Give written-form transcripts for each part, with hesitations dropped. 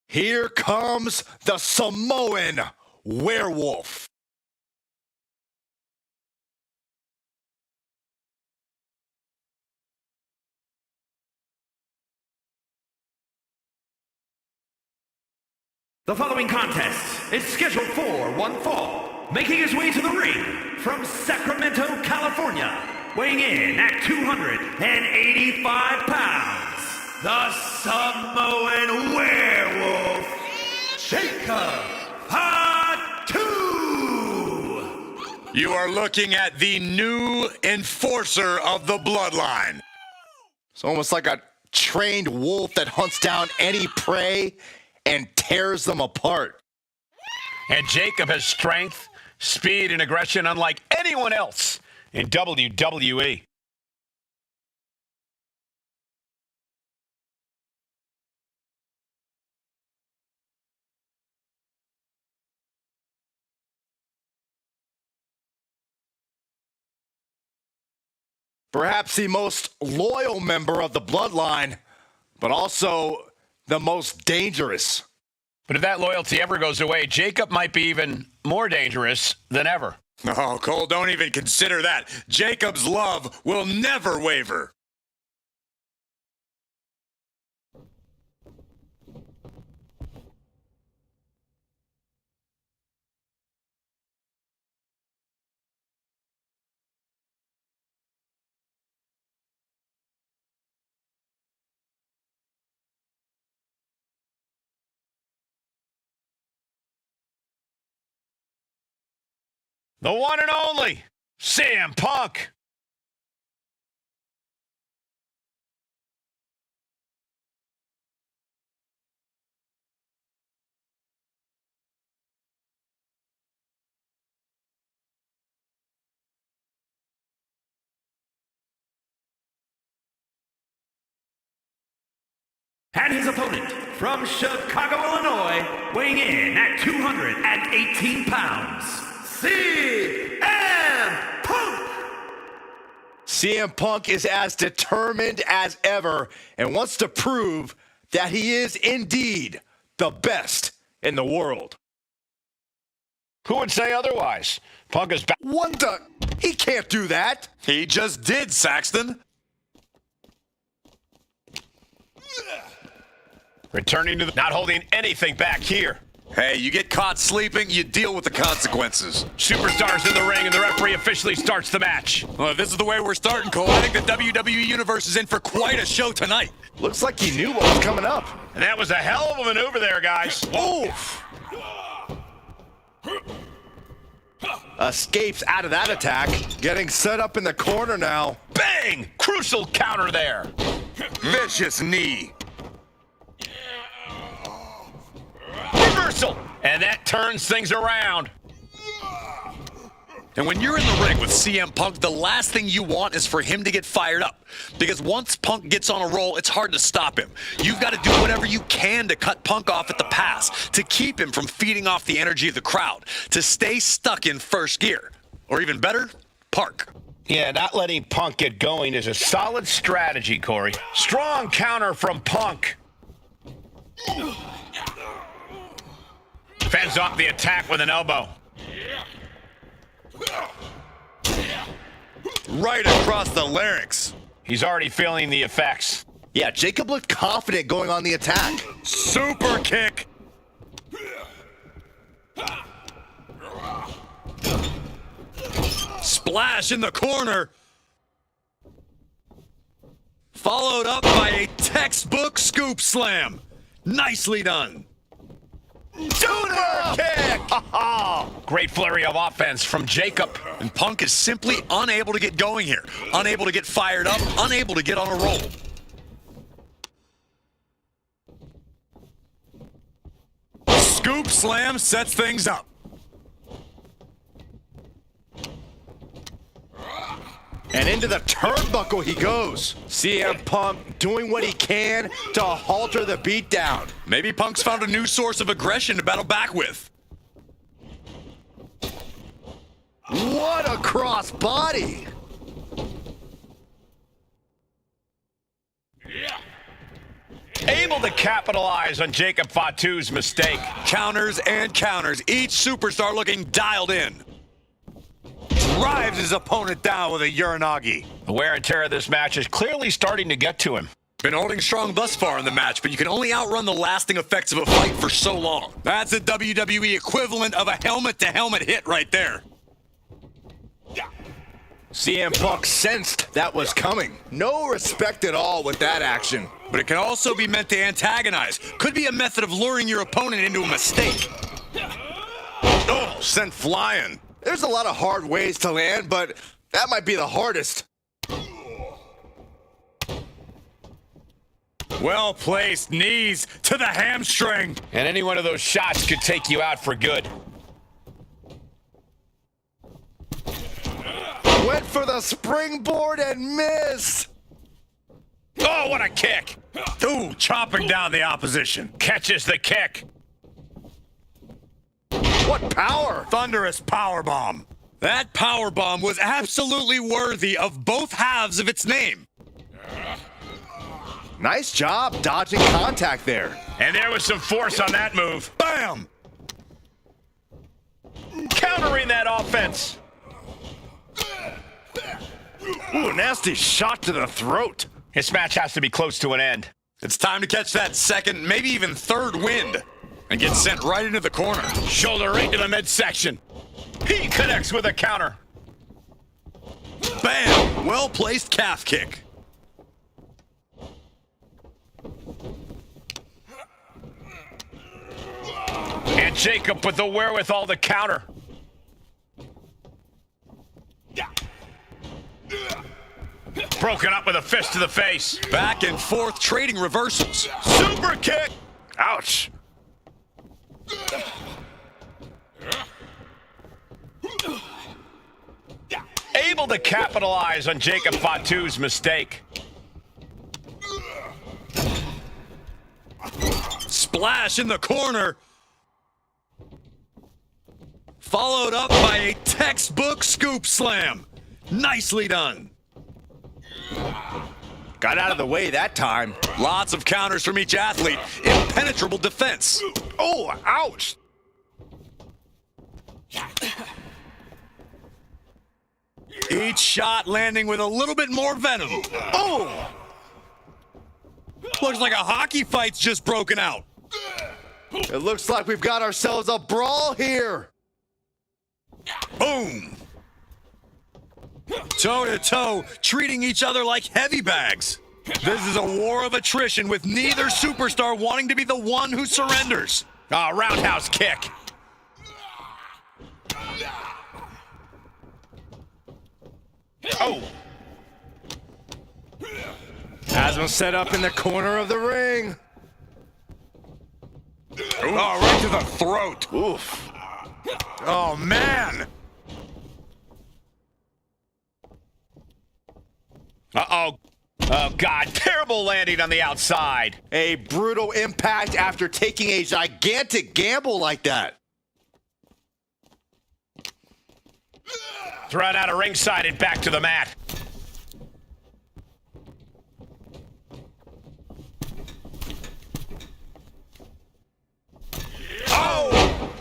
Here comes the Samoan werewolf. The following contest is scheduled for one fall. Making his way to the ring from Sacramento, California, weighing in at 285 pounds, the Samoan werewolf, Jacob Patu! You are looking at the new enforcer of the bloodline. It's almost like a trained wolf that hunts down any prey and tears them apart. And Jacob has strength, speed, and aggression unlike anyone else in WWE. Perhaps the most loyal member of the bloodline, but also the most dangerous. But if that loyalty ever goes away, Jacob might be even more dangerous than ever. Oh, Cole, don't even consider that. Jacob's love will never waver. The one and only CM Punk. And his opponent from Chicago, Illinois, weighing in at 218 pounds, CM Punk! CM Punk is as determined as ever and wants to prove that he is indeed the best in the world. Who would say otherwise? Punk is back. He can't do that. He just did, Saxton. Returning to the... Not holding anything back here. Hey, you get caught sleeping, you deal with the consequences. Superstars in the ring, and the referee officially starts the match. Well, if this is the way we're starting, Cole, I think the WWE Universe is in for quite a show tonight. Looks like he knew what was coming up. And that was a hell of a maneuver there, guys. Oof! Escapes out of that attack. Getting set up in the corner now. Bang! Crucial counter there. Vicious knee. Reversal! And that turns things around. And when you're in the ring with CM Punk, the last thing you want is for him to get fired up. Because once Punk gets on a roll, it's hard to stop him. You've got to do whatever you can to cut Punk off at the pass, to keep him from feeding off the energy of the crowd, to stay stuck in first gear. Or even better, park. Yeah, not letting Punk get going is a solid strategy, Corey. Strong counter from Punk. Fends off the attack with an elbow. Right across the larynx. He's already feeling the effects. Yeah, Jacob looked confident going on the attack. Super kick. Splash in the corner. Followed up by a textbook scoop slam. Nicely done. Super kick! Great flurry of offense from Jacob. And Punk is simply unable to get going here. Unable to get fired up. Unable to get on a roll. Scoop slam sets things up. And into the turnbuckle he goes. CM Punk doing what he can to halter the beatdown. Maybe Punk's found a new source of aggression to battle back with. What a cross body. Able to capitalize on Jacob Fatu's mistake. Counters and counters. Each superstar looking dialed in. Drives his opponent down with a Uranagi. The wear and tear of this match is clearly starting to get to him. Been holding strong thus far in the match, but you can only outrun the lasting effects of a fight for so long. That's the WWE equivalent of a helmet-to-helmet hit right there. CM Punk sensed that was coming. No respect at all with that action. But it can also be meant to antagonize. Could be a method of luring your opponent into a mistake. Oh, sent flying. There's a lot of hard ways to land, but that might be the hardest. Well-placed knees to the hamstring. And any one of those shots could take you out for good. Went for the springboard and missed. Oh, what a kick. Ooh, chopping down the opposition. Catches the kick. What power! Thunderous powerbomb. That powerbomb was absolutely worthy of both halves of its name. Nice job dodging contact there. And there was some force on that move. Bam! Countering that offense. Ooh, nasty shot to the throat. This match has to be close to an end. It's time to catch that second, maybe even third wind, and get sent right into the corner. Shoulder right to the midsection. He connects with a counter. Bam! Well-placed calf kick. And Jacob with the wherewithal to counter. Broken up with a fist to the face. Back and forth trading reversals. Super kick. Ouch. Able to capitalize on Jacob Fatu's mistake. Splash in the corner. Followed up by a textbook scoop slam. Nicely done. Got out of the way that time. Lots of counters from each athlete. Impenetrable defense. Oh, ouch. Each shot landing with a little bit more venom. Oh! Looks like a hockey fight's just broken out. It looks like we've got ourselves a brawl here. Boom! Toe-to-toe, treating each other like heavy bags. This is a war of attrition with neither superstar wanting to be the one who surrenders. Roundhouse kick. Oh. Has him set up in the corner of the ring. Oh, right to the throat. Oof. Oh, man. Uh-oh. Oh, God. Terrible landing on the outside. A brutal impact after taking a gigantic gamble like that. Thrown out of ringside and back to the mat. Oh!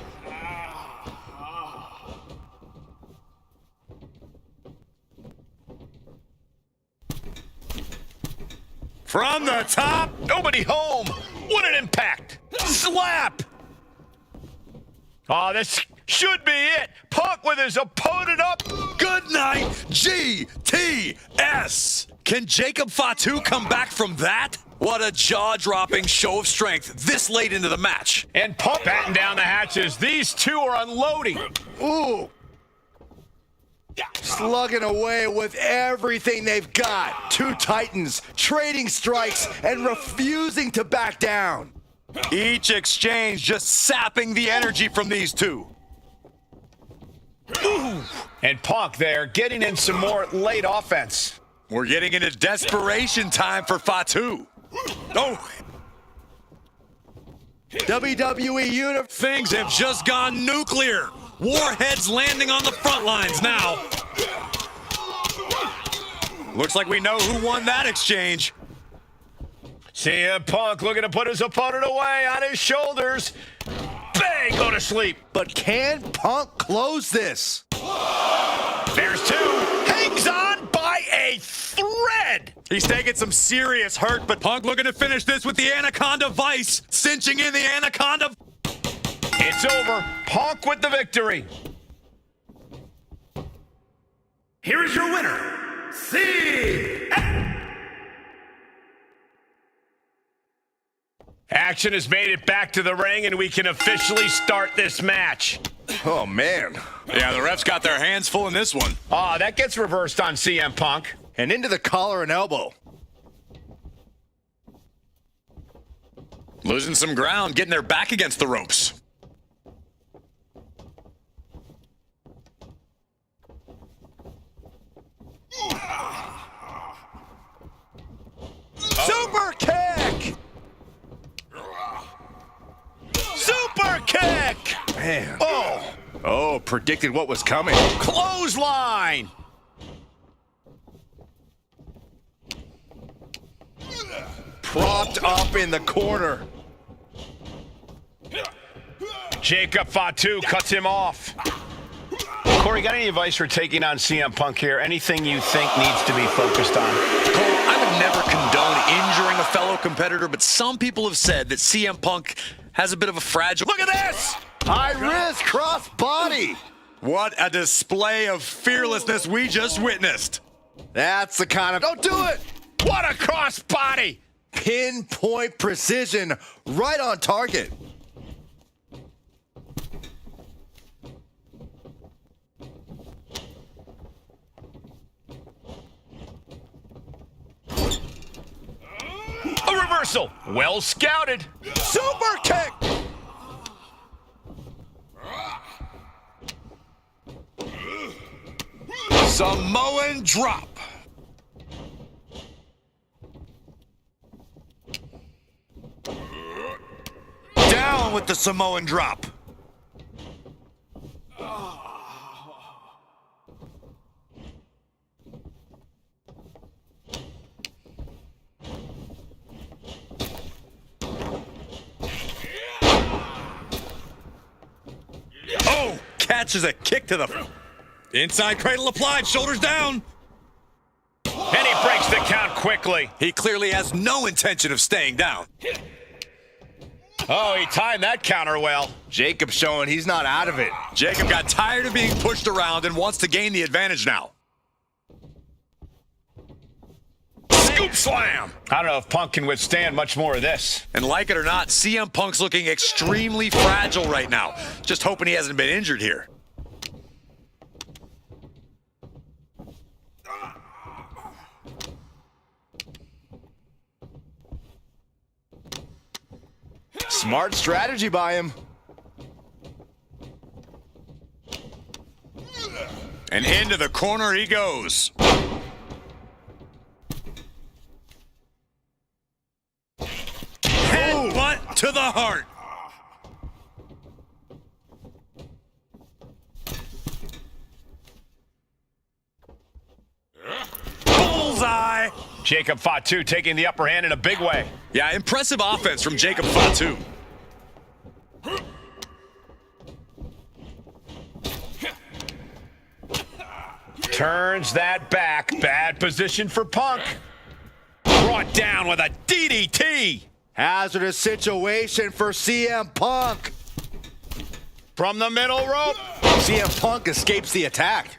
From the top. Nobody home. What an impact. Slap. Oh, this should be it. Punk with his opponent up. Good night, GTS. Can Jacob Fatu come back from that? What a jaw-dropping show of strength this late into the match. And Punk batten down the hatches. These two are unloading. Ooh. Slugging away with everything they've got. Two titans trading strikes and refusing to back down. Each exchange just sapping the energy from these two. Ooh. And Punk there getting in some more late offense. We're getting into desperation time for Fatu. Oh. WWE Universe. Things have just gone nuclear. Warheads landing on the front lines now. Looks like we know who won that exchange. CM Punk looking to put his opponent away on his shoulders. Bang, go to sleep. But can Punk close this? There's two. Hangs on by a thread. He's taking some serious hurt, but Punk looking to finish this with the Anaconda Vice, cinching in the Anaconda. It's over. Punk with the victory. Here is your winner, Action has made it back to the ring, and we can officially start this match. Oh, man. Yeah, the refs got their hands full in this one. Ah, that gets reversed on CM Punk. And into the collar and elbow. Losing some ground, getting their back against the ropes. Super kick! Super kick! Man. Oh, predicted what was coming. Clothesline. Propped up in the corner. Jacob Fatu cuts him off. Corey, got any advice for taking on CM Punk here? Anything you think needs to be focused on? Cole, I would never condone injuring a fellow competitor, but some people have said that CM Punk has a bit of a fragile. Look at this! High risk cross body. What a display of fearlessness we just witnessed. That's the kind of... Don't do it! What a crossbody! Pinpoint precision, right on target. A reversal. Well scouted. Super kick! Samoan drop. Down with the Samoan drop. Oh, catches a kick to the inside cradle applied, shoulders down. And he breaks the count quickly. He clearly has no intention of staying down. Oh, he timed that counter well. Jacob showing he's not out of it. Jacob got tired of being pushed around and wants to gain the advantage now. Scoop slam. I don't know if Punk can withstand much more of this. And like it or not, CM Punk's looking extremely fragile right now. Just hoping he hasn't been injured here. Smart strategy by him. And into the corner he goes. Headbutt to the heart. Bullseye. Jacob Fatu taking the upper hand in a big way. Yeah, impressive offense from Jacob Fatu. Turns that back. Bad position for Punk. Brought down with a DDT. Hazardous situation for CM Punk. From the middle rope. CM Punk escapes the attack.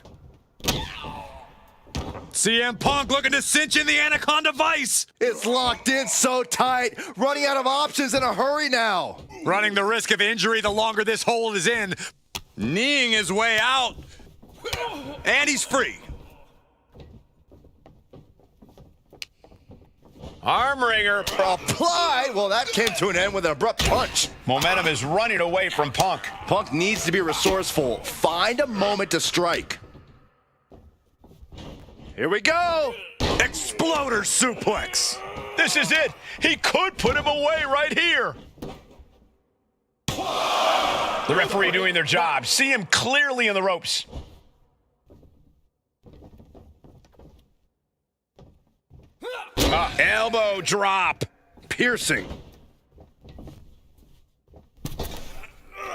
CM Punk looking to cinch in the Anaconda Vice. It's locked in so tight, running out of options in a hurry now. Running the risk of injury the longer this hold is in. Kneeing his way out. And he's free. Arm wringer. Applied. Well, that came to an end with an abrupt punch. Momentum is running away from Punk. Punk needs to be resourceful. Find a moment to strike. Here we go. Exploder suplex. This is it. He could put him away right here. The referee doing their job. See him clearly in the ropes. Elbow drop. piercing.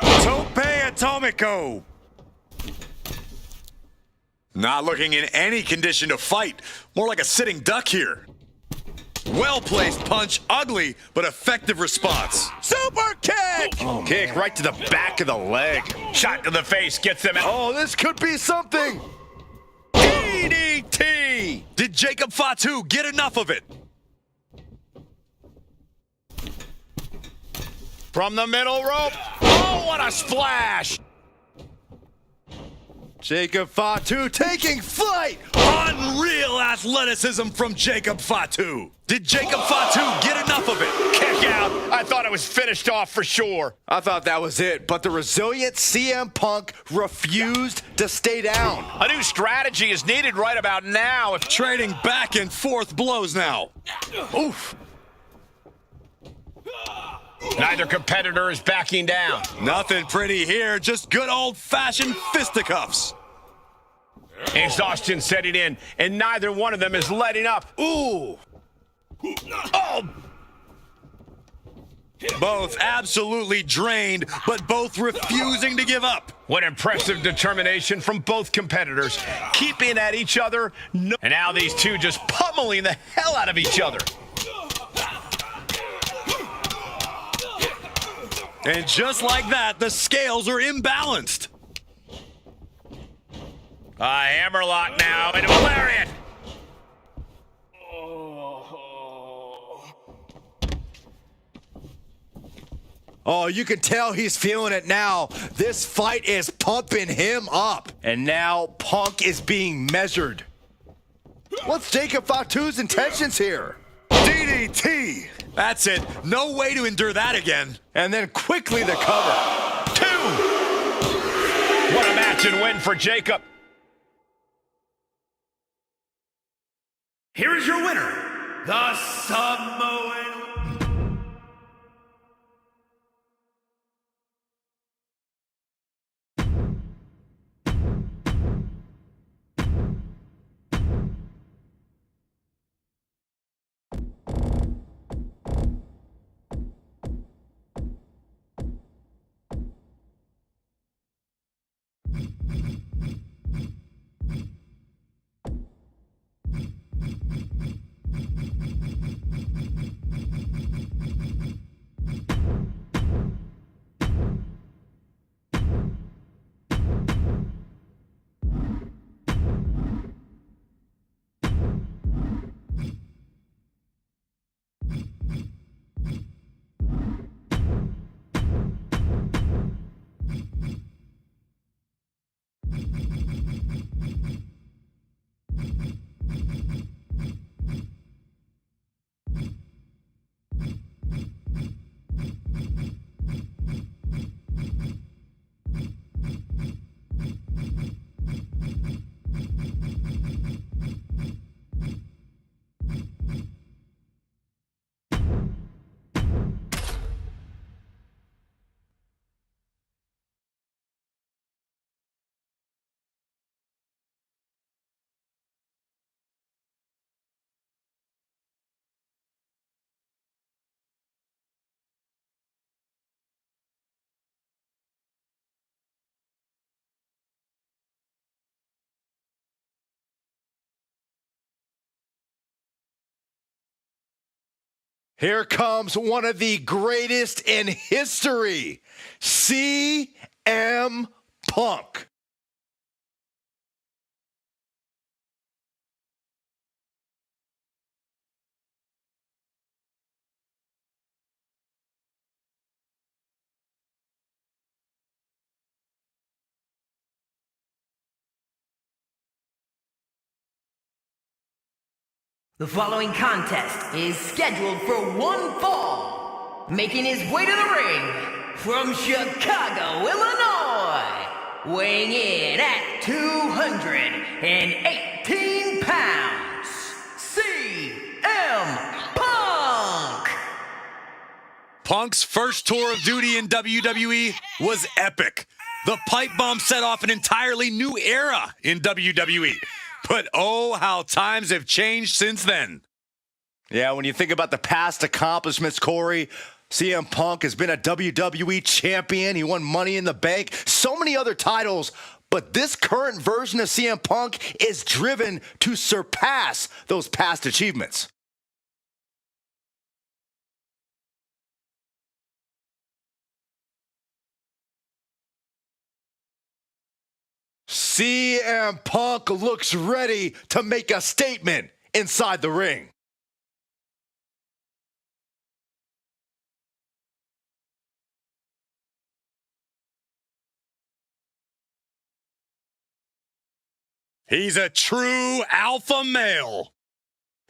Tope Atomico. Not looking in any condition to fight. More like a sitting duck here. Well-placed punch, ugly, but effective response. Super kick! Kick right to the back of the leg. Shot to the face gets him out. Oh, this could be something. DDT! Did Jacob Fatu get enough of it? From the middle rope. Oh, what a splash! Jacob Fatu taking flight. Unreal athleticism from Jacob Fatu. Did Jacob Fatu get enough of it? Kick out. I thought it was finished off for sure. I thought that was it, but the resilient CM Punk refused to stay down. A new strategy is needed right about now. If Trading back and forth blows now. Oof. neither competitor is backing down. Nothing pretty here, just good old-fashioned fisticuffs. Exhaustion setting in, and neither one of them is letting up. Ooh. Oh! Both absolutely drained, but both refusing to give up. What impressive determination from both competitors, keeping at each other. And now these two just pummeling the hell out of each other. And just like that, the scales are imbalanced. A hammerlock now into a lariat. Oh, you can tell he's feeling it now. This fight is pumping him up. And now Punk is being measured. What's Jacob Fatu's intentions here? DDT. That's it. No way to endure that again. And then quickly the cover. 2. What a match and win for Jacob. Here is your winner, the Samoan. Here comes one of the greatest in history, CM Punk. The following contest is scheduled for one fall. Making his way to the ring from Chicago, Illinois, weighing in at 218 pounds, CM Punk. Punk's first tour of duty in WWE was epic. The pipe bomb set off an entirely new era in WWE. But oh, how times have changed since then. Yeah, when you think about the past accomplishments, Corey, CM Punk has been a WWE champion. He won Money in the Bank, so many other titles. But this current version of CM Punk is driven to surpass those past achievements. CM Punk looks ready to make a statement inside the ring. He's a true alpha male.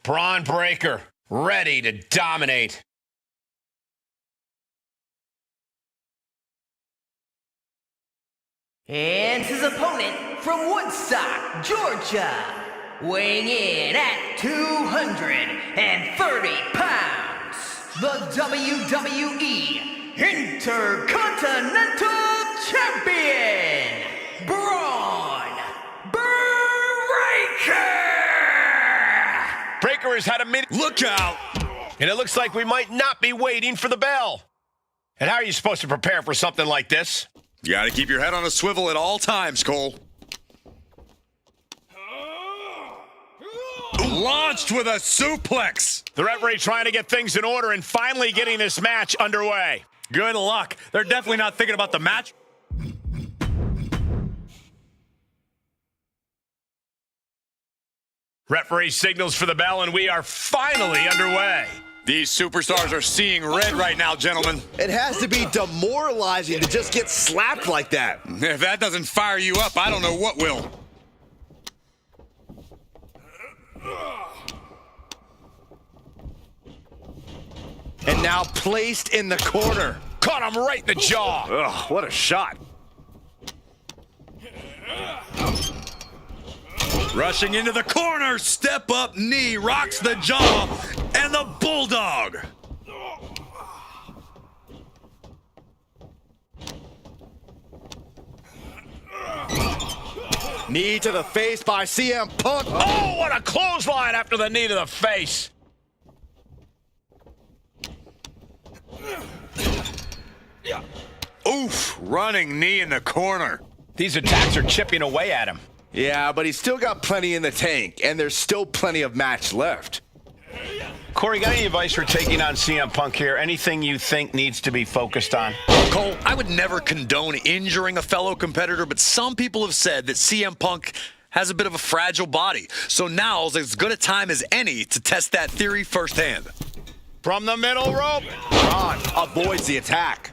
Braun Breaker, ready to dominate. And his opponent from Woodstock, Georgia, weighing in at 230 pounds, the WWE Intercontinental Champion, Braun Breaker! Breaker has had a minute. Look out! And it looks like we might not be waiting for the bell. And how are you supposed to prepare for something like this? You gotta keep your head on a swivel at all times, Cole. Launched with a suplex. The referee trying to get things in order and finally getting this match underway. Good luck. They're definitely not thinking about the match. Referee signals for the bell, and we are finally underway. These superstars are seeing red right now, gentlemen. It has to be demoralizing to just get slapped like that. If that doesn't fire you up, I don't know what will. And now placed in the corner. Caught him right in the jaw. Ugh, what a shot. Rushing into the corner, step up knee, rocks the jaw, and the bulldog. Knee to the face by CM Punk. Oh, what a clothesline after the knee to the face. Oof, running knee in the corner. These attacks are chipping away at him. Yeah, but he's still got plenty in the tank, and there's still plenty of match left. Corey, got any advice for taking on CM Punk here? Anything you think needs to be focused on? Cole, I would never condone injuring a fellow competitor, but some people have said that CM Punk has a bit of a fragile body. So now's as good a time as any to test that theory firsthand. From the middle rope. Braun avoids the attack.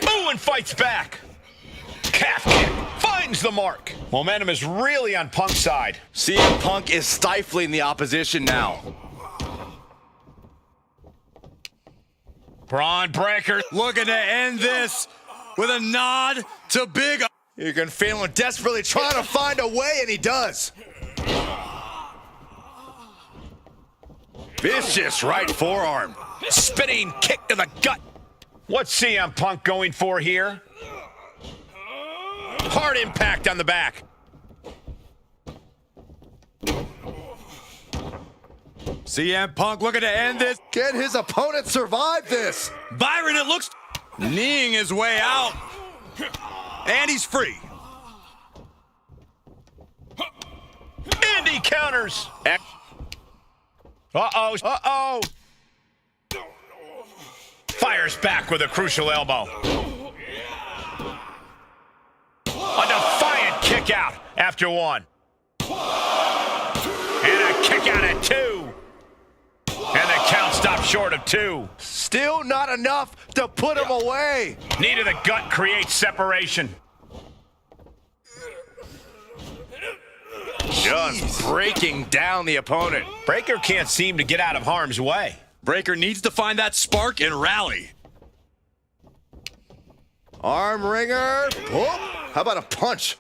Ooh, and fights back. Calf kick finds the mark. Momentum is really on Punk's side. CM Punk is stifling the opposition now. Braun Breaker Looking to end this with a nod to Big. You can feel him desperately trying to find a way, and he does. Vicious right forearm. spinning kick to the gut. What's CM Punk going for here? Hard impact on the back. CM Punk looking to end this. Can his opponent survive this? Byron, it looks kneeing his way out. And he's free. And he counters. Uh-oh. Uh-oh. Fires back with a crucial elbow. A defiant kick out after one. And a kick out at two. And the count stopped short of two. Still not enough to put him away. Knee to the gut creates separation. Just breaking down the opponent. Breaker can't seem to get out of harm's way. Breaker needs to find that spark and rally. Arm wringer. Oh, how about a punch?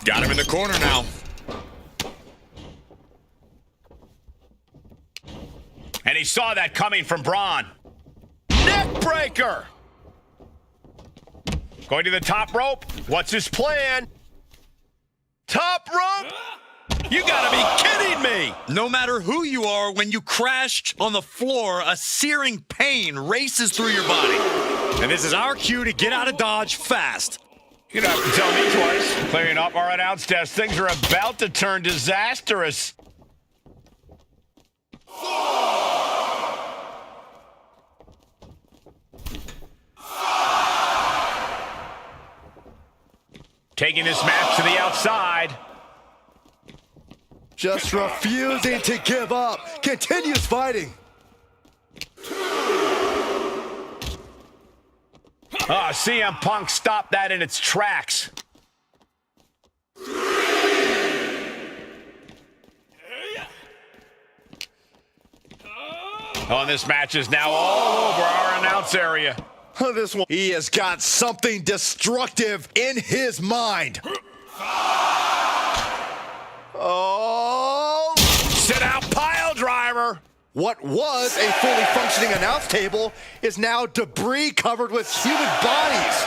Got him in the corner now. And he saw that coming from Braun. Neck breaker. Going to the top rope. What's his plan? Top rope. You gotta be kidding me! No matter who you are, when you crashed on the floor, a searing pain races through your body. And this is our cue to get out of Dodge fast. You don't have to tell me twice. Clearing up our announce desk. Things are about to turn disastrous. Taking this match to the outside. Just refusing to give up. Continues fighting. CM Punk stopped that in its tracks. This match is now all over our announce area. This one, he has got something destructive in his mind. Oh! Sit out pile driver. What was a fully functioning announce table is now debris covered with human bodies.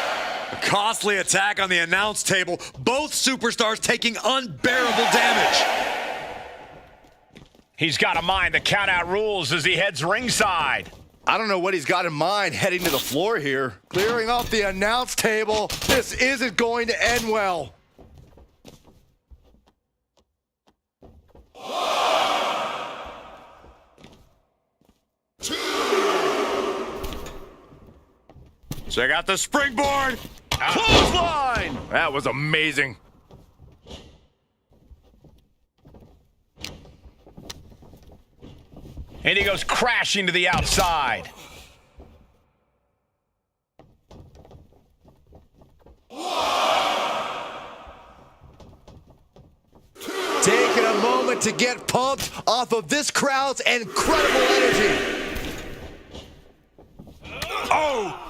A costly attack on the announce table. Both superstars taking unbearable damage. He's got to mind the count-out rules as he heads ringside. I don't know what he's got in mind heading to the floor here. Clearing off the announce table. This isn't going to end well. Check out the springboard. Clothesline! That was amazing. And he goes crashing to the outside. Taking a moment to get pumped off of this crowd's incredible energy. Oh!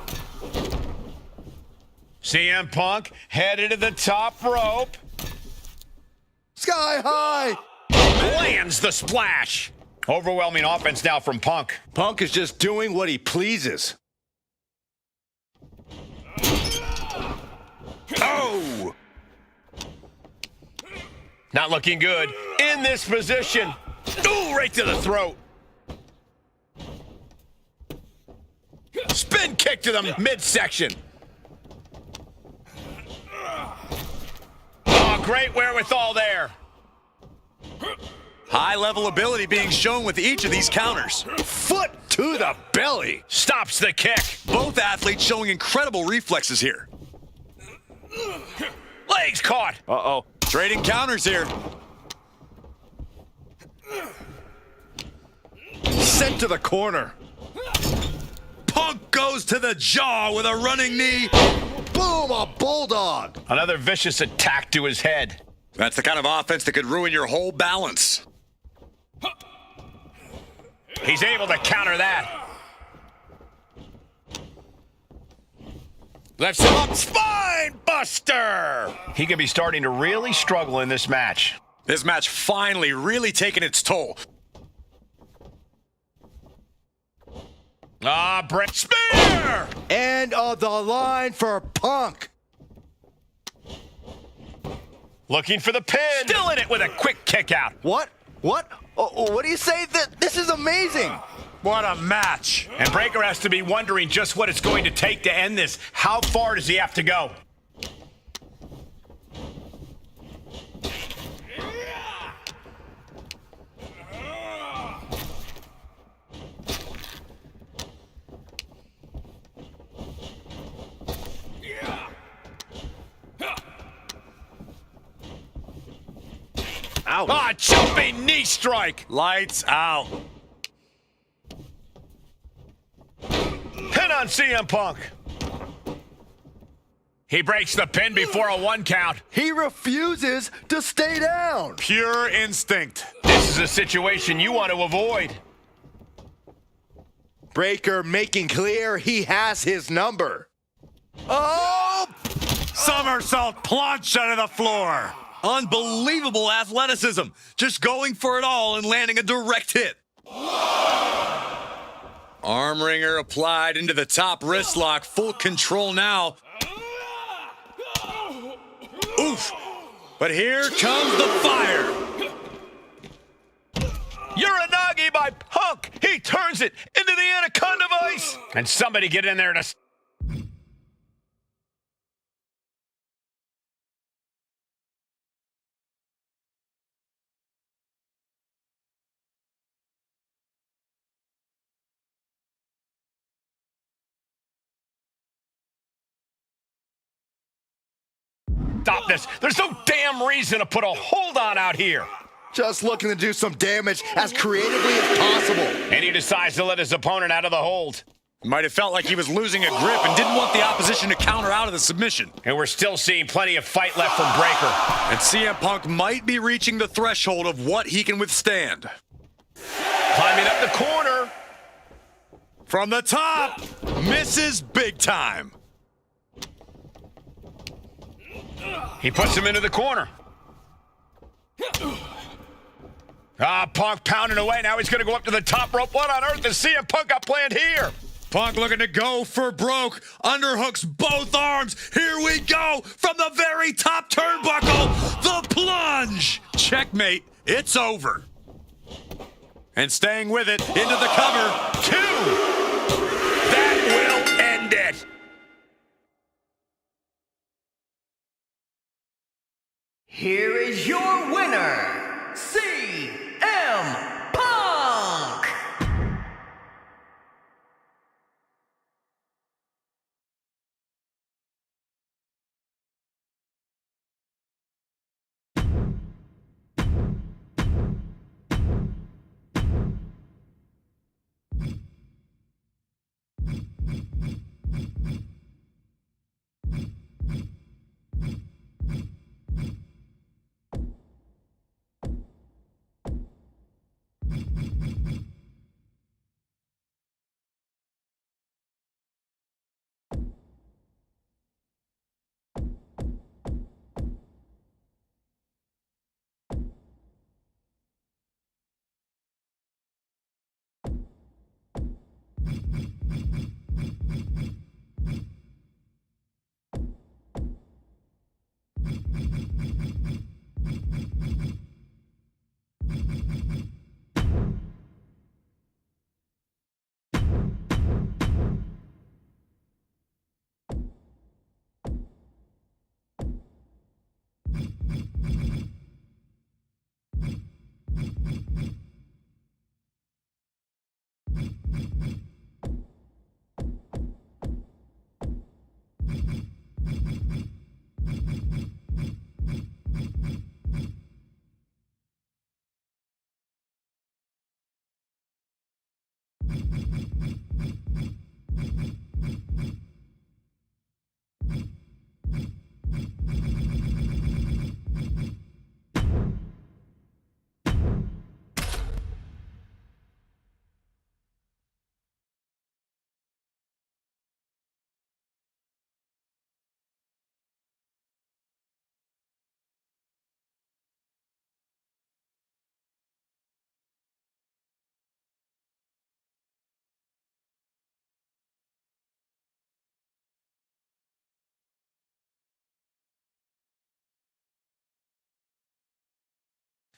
CM Punk headed to the top rope. Sky high. Lands the splash. Overwhelming offense now from Punk. Punk is just doing what he pleases. Oh! Not looking good in this position. Ooh, right to the throat. Spin kick to the midsection. Oh, great wherewithal there. High-level ability being shown with each of these counters. Foot to the belly. Stops the kick. Both athletes showing incredible reflexes here. Legs caught. Uh-oh. Trading counters here. Sent to the corner. Punk goes to the jaw with a running knee. Boom, a bulldog. Another vicious attack to his head. That's the kind of offense that could ruin your whole balance. He's able to counter that. Lifts him up, spine buster! He could be starting to really struggle in this match. This match finally really taking its toll. Brett spear! End of the line for Punk. Looking for the pin. Still in it with a quick kick out. What? What? Oh, what do you say? This is amazing. What a match. And Breaker has to be wondering just what it's going to take to end this. How far does he have to go? Ow. Ah, jumping knee strike. Lights out. Pin on CM Punk. He breaks the pin before a 1 count. He refuses to stay down. Pure instinct. This is a situation you want to avoid. Breaker making clear he has his number. Oh! Somersault plunge under the floor. Unbelievable athleticism. Just going for it all and landing a direct hit. Arm wringer applied into the top wrist lock. Full control now. Oof. But here comes the fire. by Punk. He turns it into the Anaconda Vice. And somebody get in there to... Stop this. There's no damn reason to put a hold on out here. Just looking to do some damage as creatively as possible. And he decides to let his opponent out of the hold. Might have felt like he was losing a grip and didn't want the opposition to counter out of the submission. And we're still seeing plenty of fight left from Breakker. And CM Punk might be reaching the threshold of what he can withstand. Climbing up the corner. From the top, misses big time. He puts him into the corner. Punk pounding away. Now he's going to go up to the top rope. What on earth is CM Punk got planned here? Punk looking to go for broke. Underhooks both arms. Here we go. From the very top turnbuckle. The plunge. Checkmate. It's over. And staying with it into the cover. 2. That will end it. Here is your winner, CM Punk!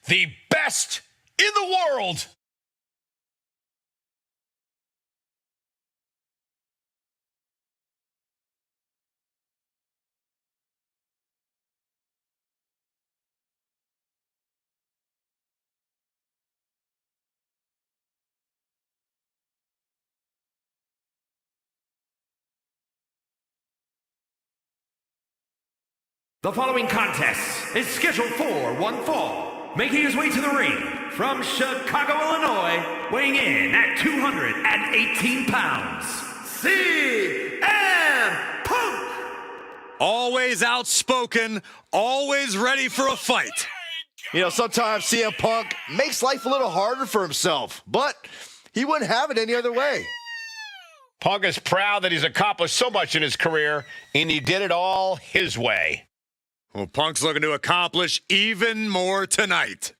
The best in the world. The following contest is scheduled for one fall, making his way to the ring from Chicago, Illinois, weighing in at 218 pounds, CM Punk! Always outspoken, always ready for a fight. You know, sometimes CM Punk makes life a little harder for himself, but he wouldn't have it any other way. Punk is proud that he's accomplished so much in his career, and he did it all his way. Well, Punk's looking to accomplish even more tonight.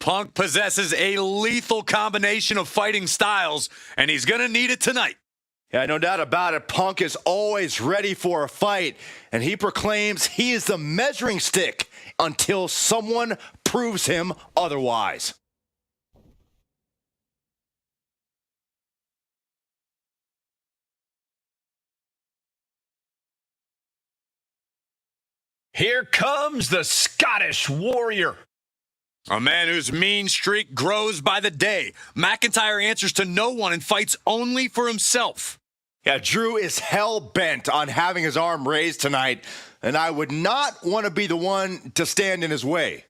Punk possesses a lethal combination of fighting styles, and he's going to need it tonight. Yeah, no doubt about it. Punk is always ready for a fight, and he proclaims he is the measuring stick until someone proves him otherwise. Here comes the Scottish Warrior. A man whose mean streak grows by the day. McIntyre answers to no one and fights only for himself. Yeah, Drew is hell-bent on having his arm raised tonight, and I would not want to be the one to stand in his way.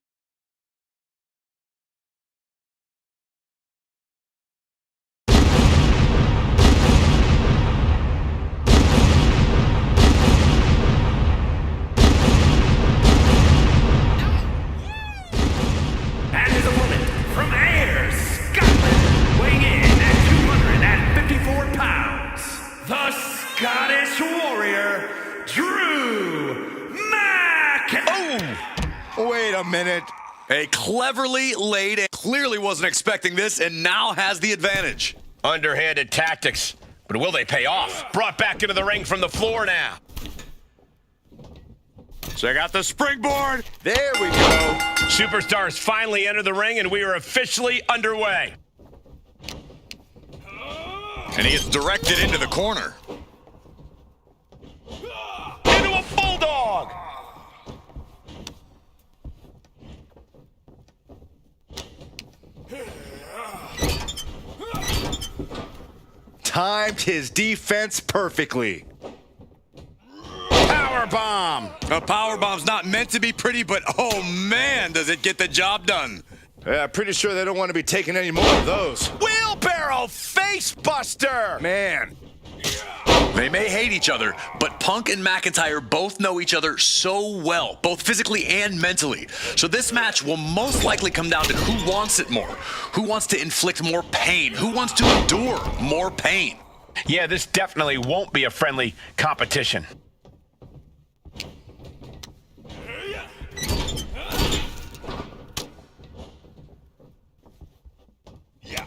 And his opponent from Ayr, Scotland, weighing in at 254 pounds, the Scottish Warrior, Drew McIntyre. Wait a minute. A cleverly laid, clearly wasn't expecting this, and now has the advantage. Underhanded tactics, but will they pay off? Brought back into the ring from the floor now. Check out the springboard. There we go. Superstars finally enter the ring, and we are officially underway. And he gets directed into the corner. Into a bulldog. Timed his defense perfectly. Powerbomb. A powerbomb's not meant to be pretty, but oh man, does it get the job done. Yeah, pretty sure they don't want to be taking any more of those. Wheelbarrow face buster. Man. They may hate each other, but Punk and McIntyre both know each other so well, both physically and mentally. So this match will most likely come down to who wants it more, who wants to inflict more pain, who wants to endure more pain. Yeah, this definitely won't be a friendly competition.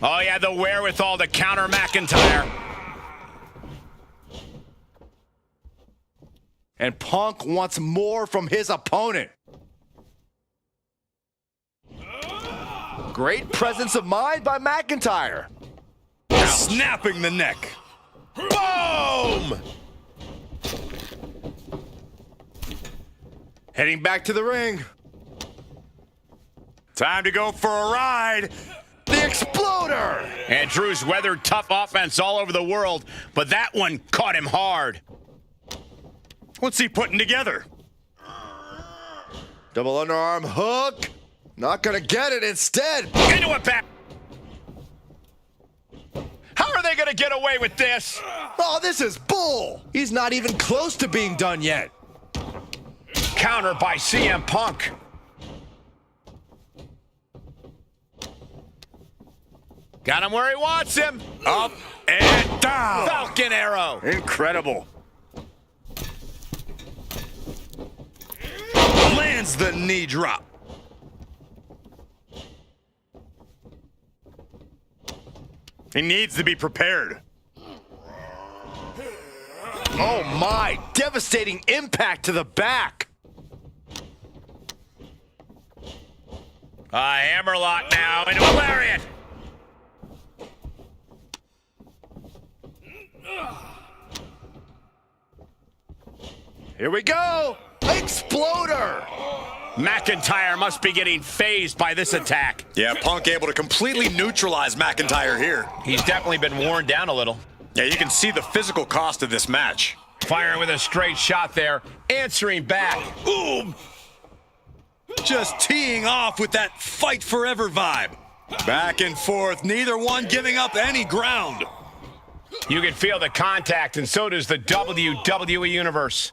Oh, yeah, the wherewithal to counter McIntyre. And Punk wants more from his opponent. Great presence of mind by McIntyre. Snapping the neck. Boom! Heading back to the ring. Time to go for a ride. The Exploder! And Drew's weathered tough offense all over the world, but that one caught him hard. What's he putting together? Double underarm hook. Not gonna get it instead. Into a back. How are they gonna get away with this? Oh, this is bull. He's not even close to being done yet. Counter by CM Punk. Got him where he wants him. Up and down. Falcon arrow. Incredible. Lands the knee drop. He needs to be prepared. Oh my, devastating impact to the back. A hammerlock now into a lariat. Here we go. Exploder. McIntyre must be getting phased by this attack. Yeah, Punk able to completely neutralize McIntyre here. He's definitely been worn down a little. Yeah, you can see the physical cost of this match. Firing with a straight shot there, answering back. Boom! Just teeing off with that fight forever vibe. Back and forth, neither one giving up any ground. You can feel the contact, and so does the WWE Universe.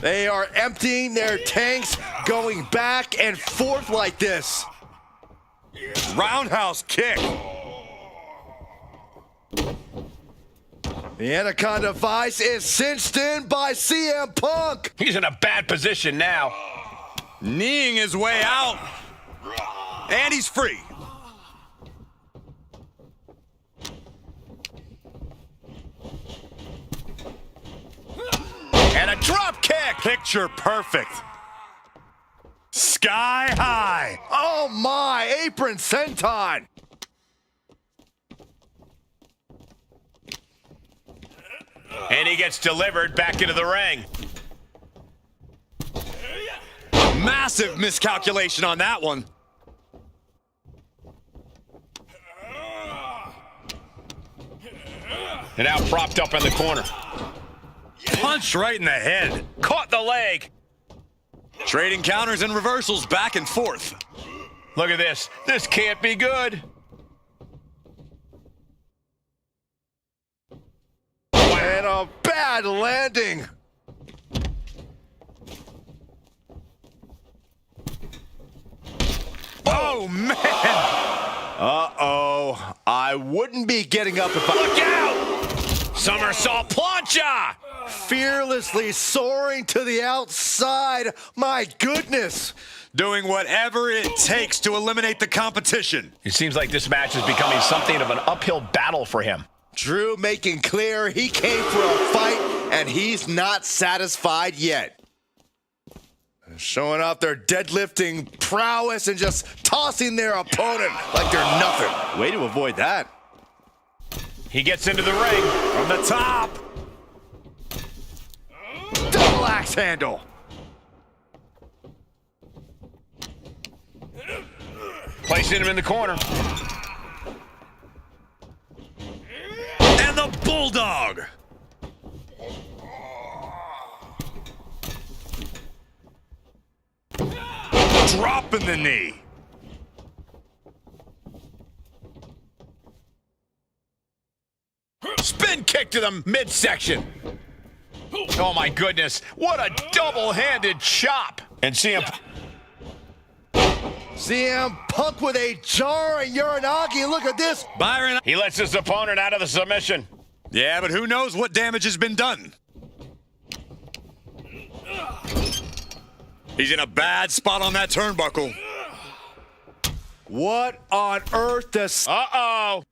They are emptying their tanks, going back and forth like this. Roundhouse kick. The Anaconda Vice is cinched in by CM Punk. He's in a bad position now. Kneeing his way out. And he's free. And a drop kick. Picture perfect. Sky high. Oh my, apron senton. And he gets delivered back into the ring. Massive miscalculation on that one. And now propped up in the corner. Punch right in the head. Caught the leg. Trading counters and reversals back and forth. Look at this. This can't be good. And a bad landing. Oh, man. Uh-oh. I wouldn't be getting up if I... Look out! Somersault plancha! Fearlessly soaring to the outside. My goodness. Doing whatever it takes to eliminate the competition. It seems like this match is becoming something of an uphill battle for him. Drew making clear he came for a fight, and he's not satisfied yet. Showing off their deadlifting prowess and just tossing their opponent like they're nothing. Way to avoid that. He gets into the ring From the top. Double axe handle. placing him in the corner. And the Bulldog. Dropping the knee. Spin kick to the midsection. Oh my goodness, what a double-handed chop. And CM Punk with a jarring Uranagi. Look at this. Byron. he lets his opponent out of the submission. Yeah, but who knows what damage has been done. He's in a bad spot on that turnbuckle. What on earth does... Uh-oh.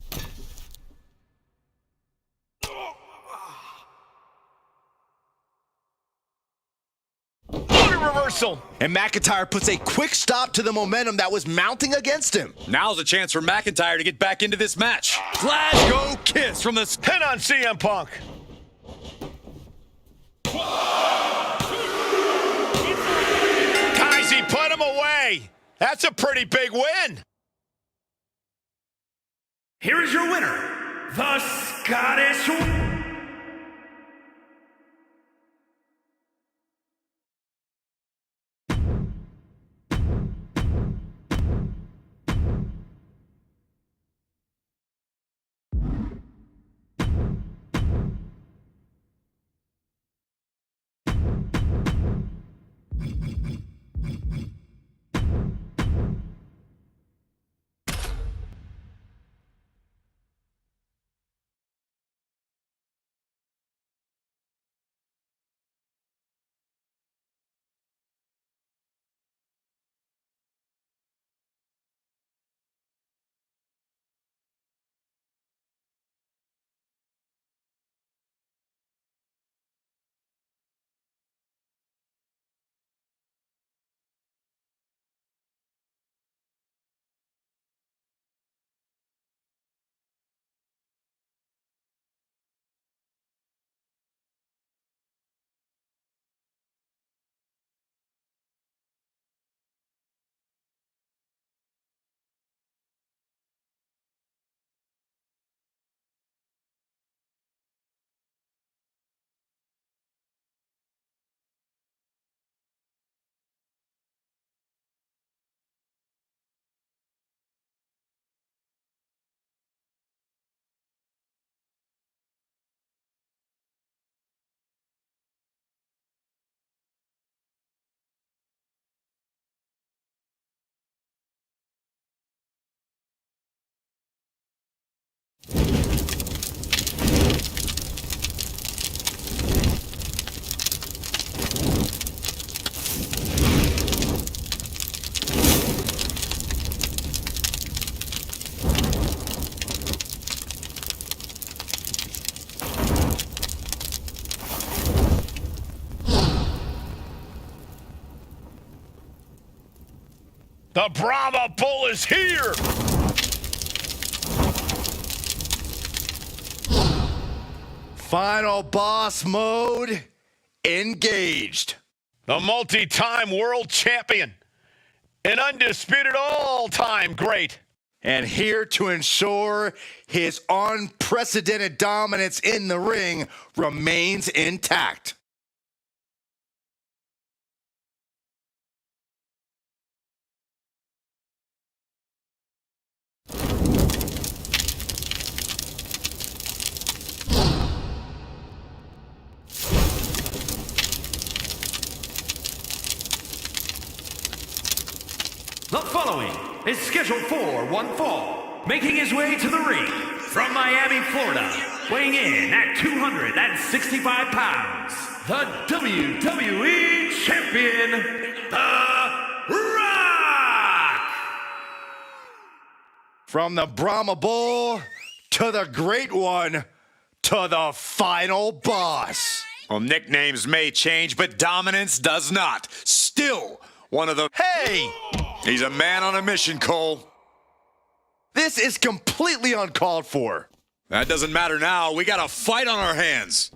What a reversal. And McIntyre puts a quick stop to the momentum that was mounting against him. Now's a chance for McIntyre to get back into this match. Glasgow kiss from the... Pin on CM Punk. Guys, he put him away. That's a pretty big win. Here is your winner, the Scottish The Brahma Bull is here! Final boss mode engaged. The multi-time world champion. An undisputed all-time great. And here to ensure his unprecedented dominance in the ring remains intact. The following is scheduled for one fall, making his way to the ring from Miami, Florida, weighing in at 265 pounds, the WWE Champion, The Rock! From the Brahma Bull to the Great One to the final boss. Well, nicknames may change, but dominance does not. Still one of the... Hey! He's a man on a mission, Cole. This is completely uncalled for. That doesn't matter now. We got a fight on our hands.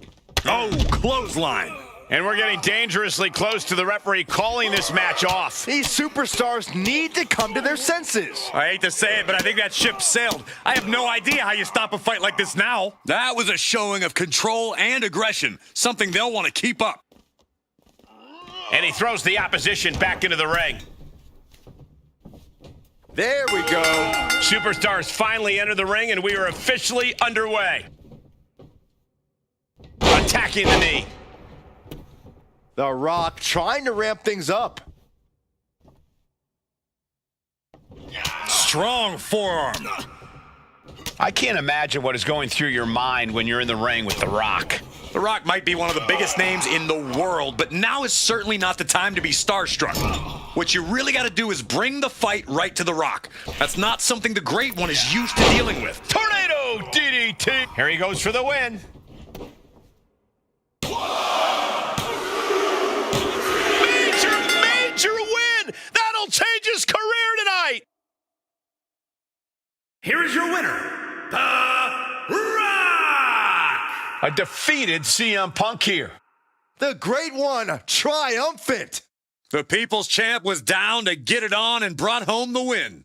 Oh, clothesline. And we're getting dangerously close to the referee calling this match off. These superstars need to come to their senses. I hate to say it, but I think that ship sailed. I have no idea how you stop a fight like this now. That was a showing of control and aggression, something they'll want to keep up. And he throws the opposition back into the ring. There we go. Superstars finally enter the ring, and we are officially underway. Attacking the knee. The Rock trying to ramp things up. Strong forearm. I can't imagine what is going through your mind when you're in the ring with The Rock. The Rock might be one of the biggest names in the world, but now is certainly not the time to be starstruck. What you really got to do is bring the fight right to The Rock. That's not something the Great One is used to dealing with. Tornado DDT. Here he goes for the win. Major win. That'll change his career tonight. Here is your winner, The Rock! A defeated CM Punk here. The Great One triumphant. The People's Champ was down to get it on and brought home the win.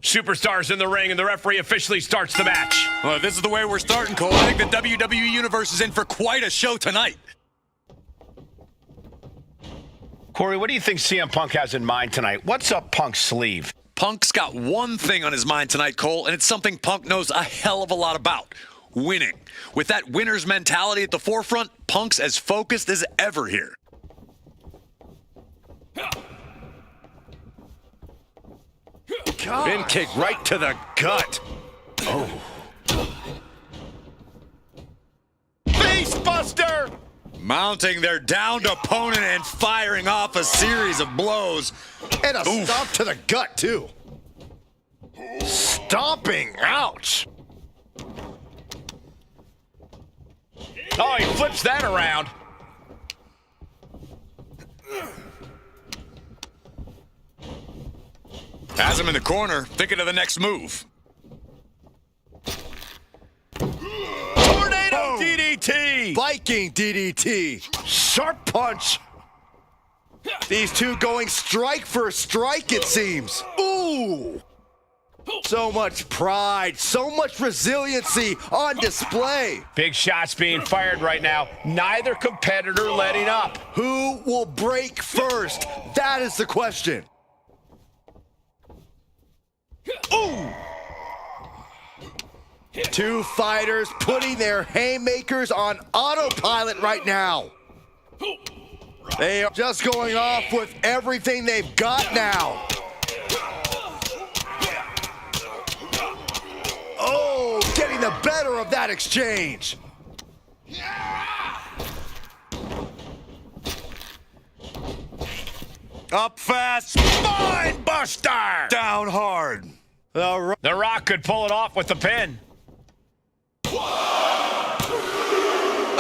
Superstars in the ring, and the referee officially starts the match. Well, if this is the way we're starting, Cole, I think the WWE Universe is in for quite a show tonight. Corey, what do you think CM Punk has in mind tonight? What's up Punk's sleeve? Punk's got one thing on his mind tonight, Cole, and it's something Punk knows a hell of a lot about. Winning. With that winner's mentality at the forefront, Punk's as focused as ever here. Bin kick right to the gut. Face buster! Mounting their downed opponent and firing off a series of blows. And a stomp to the gut, too. Stomping. Ouch. Oh, he flips that around. Has him in the corner, thinking of the next move. Tornado DDT. Viking DDT. Sharp punch. These two going strike for strike, it seems. Ooh. So much pride, so much resiliency on display. Big shots being fired right now. Neither competitor letting up. Who will break first? That is the question. Ooh! Two fighters putting their haymakers on autopilot right now. They are just going off with everything they've got now. Oh, getting the better of that exchange. Up fast. Spine buster. Down hard. The Rock could pull it off with the pin.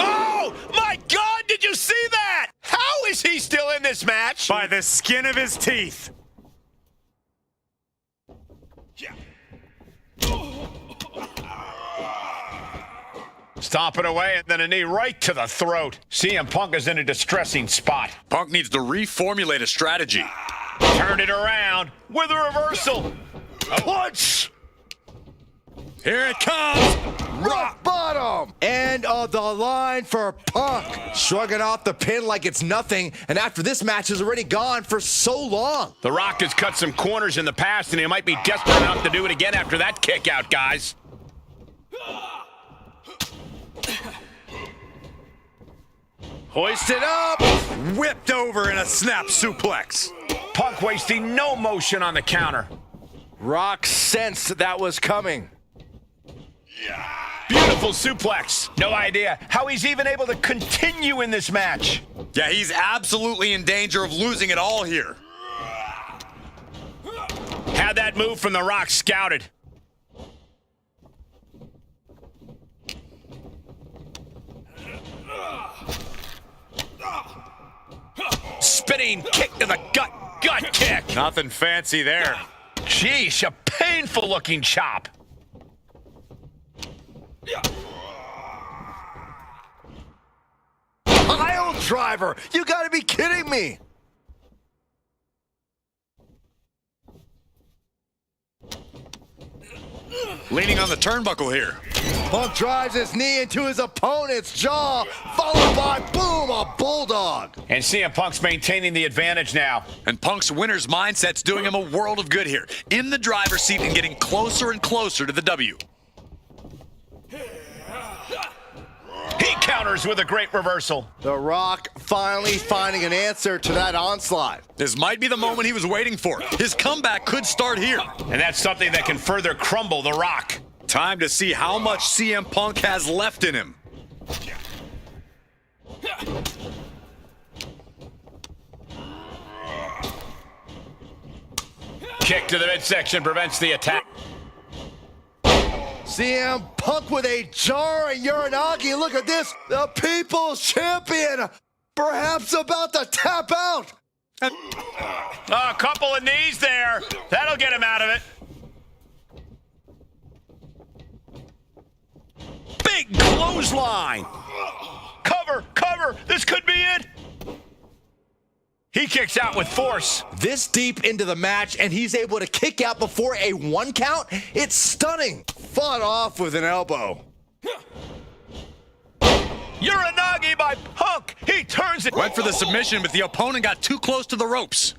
Oh, my God, did you see that? How is he still in this match? By the skin of his teeth. Stomping away and then a knee right to the throat. CM Punk is in a distressing spot. Punk needs to reformulate a strategy. Turned it around with a reversal. A punch. Here it comes. Rock bottom. End of the line for Punk. Shrugging off the pin like it's nothing, and after this match is already gone for so long. The Rock has cut some corners in the past, and he might be desperate enough to do it again after that kick out, guys. Hoisted up. Whipped over in a snap suplex. Punk wasting no motion on the counter. Rock sensed that was coming. Beautiful suplex. No idea how he's even able to continue in this match. Yeah, he's absolutely in danger of losing it all here. Had that move from The Rock scouted. Spinning kick to the gut. Gut kick. Nothing fancy there. Sheesh, a painful looking chop. Pile driver. You gotta be kidding me. Leaning on the turnbuckle here. Punk drives his knee into his opponent's jaw, followed by, boom, a bulldog. And CM Punk's maintaining the advantage now. And Punk's winner's mindset's doing him a world of good here. In the driver's seat and getting closer and closer to the W. He counters with a great reversal. The Rock finally finding an answer to that onslaught. This might be the moment he was waiting for. His comeback could start here. And that's something that can further crumble The Rock. Time to see how much CM Punk has left in him. Kick to the midsection prevents the attack. CM Punk with a jarring Uranagi. Look at this. The People's Champion perhaps about to tap out. A couple of knees there. That'll get him out of it. Big clothesline. Cover, cover. This could be it. He kicks out with force. This deep into the match, and he's able to kick out before a 1 count? It's stunning. Fought off with an elbow. Uranagi by Punk. He turns it. Went for the submission, but the opponent got too close to the ropes.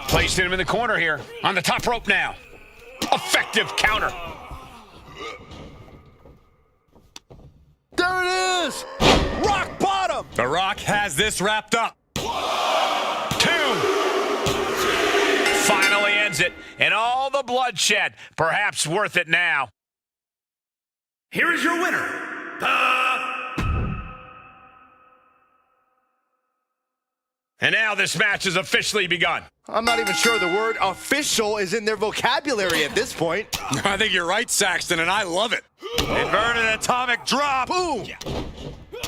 Placed him in the corner here. On the top rope now. Effective counter. There it is! Rock bottom! The Rock has this wrapped up. 2. Finally ends it. And all the bloodshed. Perhaps worth it now. Here is your winner, And now this match has officially begun. I'm not even sure the word official is in their vocabulary at this point. I think you're right, Saxton, and I love it. Inverted atomic drop. Boom!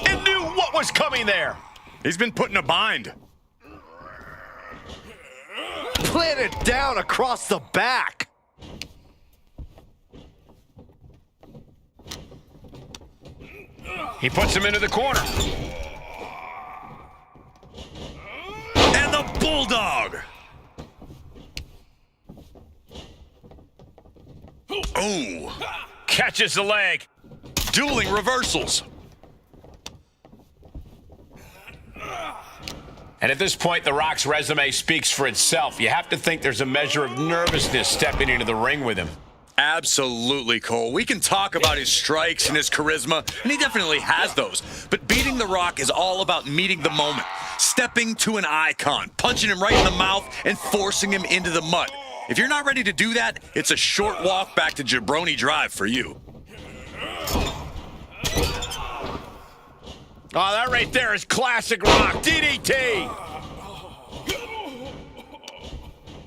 And knew what was coming there. He's been put in a bind. Planted down across the back. He puts him into the corner. And the Bulldog. Oh. Catches the leg. Dueling reversals. And at this point, The Rock's resume speaks for itself. You have to think there's a measure of nervousness stepping into the ring with him. Absolutely, Cole. We can talk about his strikes and his charisma, and he definitely has those. But beating The Rock is all about meeting the moment, stepping to an icon, punching him right in the mouth, and forcing him into the mud. If you're not ready to do that, it's a short walk back to Jabroni Drive for you. Oh, that right there is classic Rock. DDT.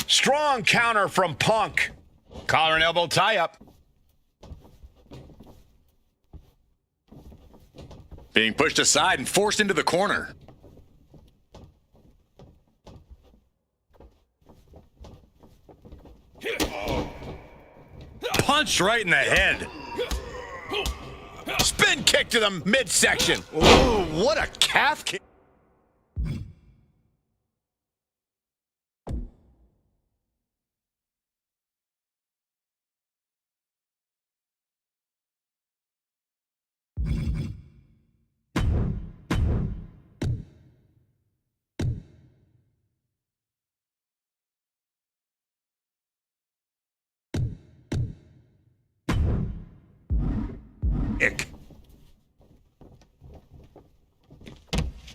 Strong counter from Punk. Collar and elbow tie-up. Being pushed aside and forced into the corner. Punch right in the head. Spin kick to the midsection. Ooh, what a calf kick.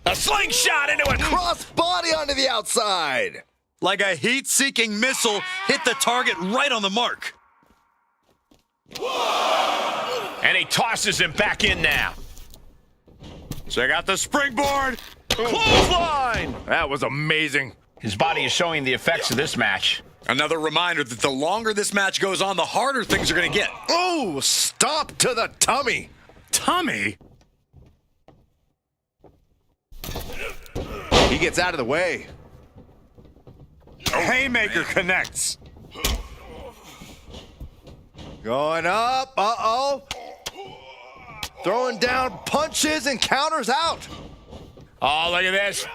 A slingshot into it. Cross body onto the outside. Like a heat-seeking missile, hit the target right on the mark. And he tosses him back in now. Check out the springboard. Clothesline. That was amazing. His body is showing the effects of this match. Another reminder that the longer this match goes on, the harder things are going to get. Oh, stomp to the tummy. Tommy? He gets out of the way. Haymaker connects. Going up. Uh-oh. Throwing down punches and counters out. Oh, look at this.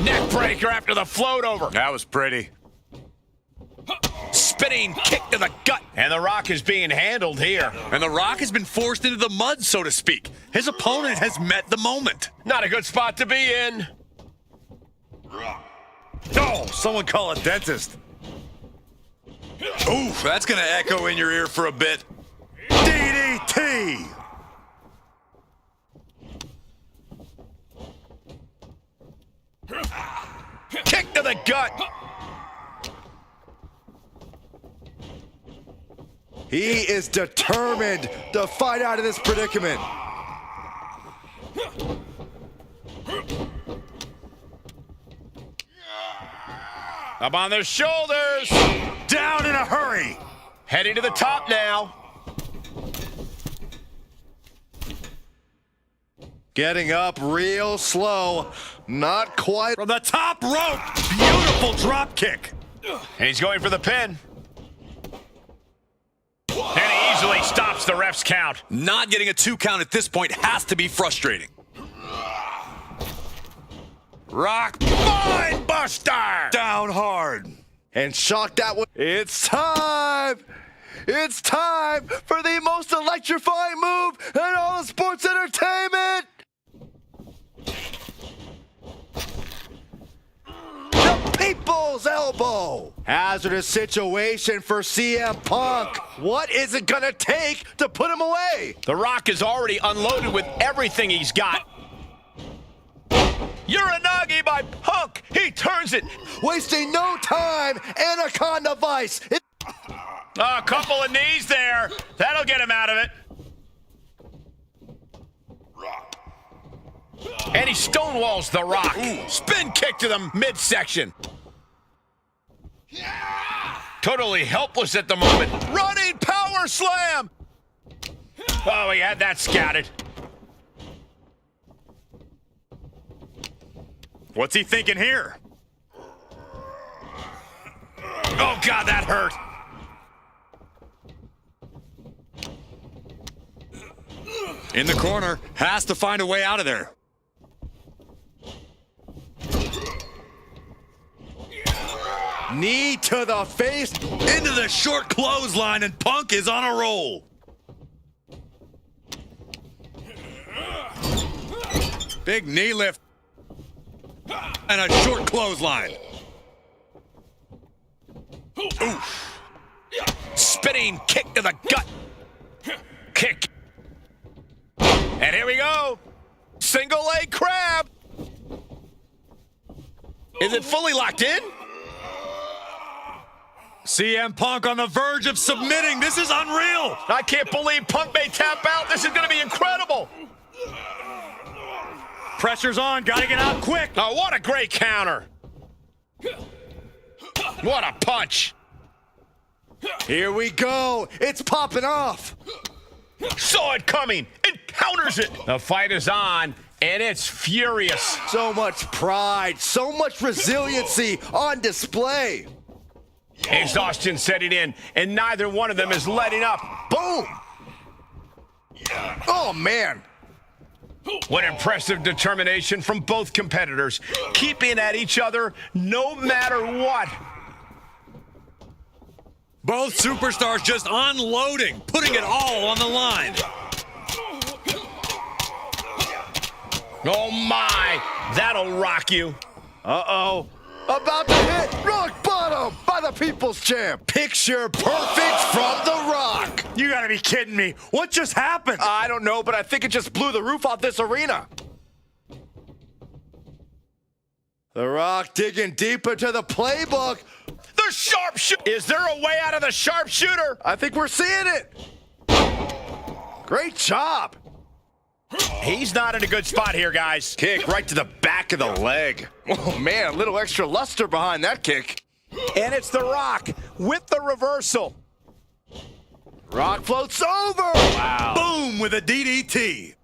Neck breaker after the float over. That was pretty. Spinning kick to the gut. And The Rock is being handled here. And The Rock has been forced into the mud, so to speak. His opponent has met the moment. Not a good spot to be in. Oh, someone call a dentist. Oof, that's going to echo in your ear for a bit. DDT. Kick to the gut. He is determined to fight out of this predicament. Up on their shoulders. Down in a hurry. Heading to the top now. Getting up real slow. Not quite. From the top rope. Beautiful drop kick. And he's going for the pin. And he easily stops the ref's count. Not getting a 2 count at this point has to be frustrating. Rock. Mind Buster! Down hard. And shock that one. It's time! It's time for the most electrifying move in all of sports entertainment! The People's Elbow! Hazardous situation for CM Punk. What is it gonna take to put him away? The Rock is already unloaded with everything he's got. Uranagi by Punk. He turns it. Wasting no time, Anaconda Vice. A couple of knees there. That'll get him out of it. And he stonewalls the Rock. Ooh. Spin kick to the midsection. Totally helpless at the moment. Running power slam. Oh, he had that scattered. What's he thinking here? Oh, God, that hurt. In the corner, has to find a way out of there. Knee to the face. Into the short clothesline, and Punk is on a roll. Big knee lift. And a short clothesline. Oof. Spinning kick to the gut. Kick. And here we go. Single leg crab. Is it fully locked in? CM Punk on the verge of submitting. This is unreal. I can't believe Punk may tap out. This is going to be incredible. Pressure's on. Got to get out quick. Oh, what a great counter. What a punch. Here we go. It's popping off. Saw it coming and counters it. The fight is on, and it's furious. So much pride, so much resiliency on display. Exhaustion setting in, and neither one of them is letting up. Boom. Oh, man. What impressive determination from both competitors, keeping at each other no matter what. Both superstars just unloading, putting it all on the line. Oh my, that'll rock you. Uh-oh. About to hit rock bottom by the People's Champ. Picture perfect from The Rock. You gotta be kidding me. What just happened? I don't know, but I think it just blew the roof off this arena. The Rock digging deep into the playbook. The sharpshooter. Is there a way out of the sharpshooter? I think we're seeing it. Great job. He's not in a good spot here, guys. Kick right to the back of the leg. Oh, man, a little extra luster behind that kick. And it's The Rock with the reversal. Rock floats over. Wow. Boom with a DDT.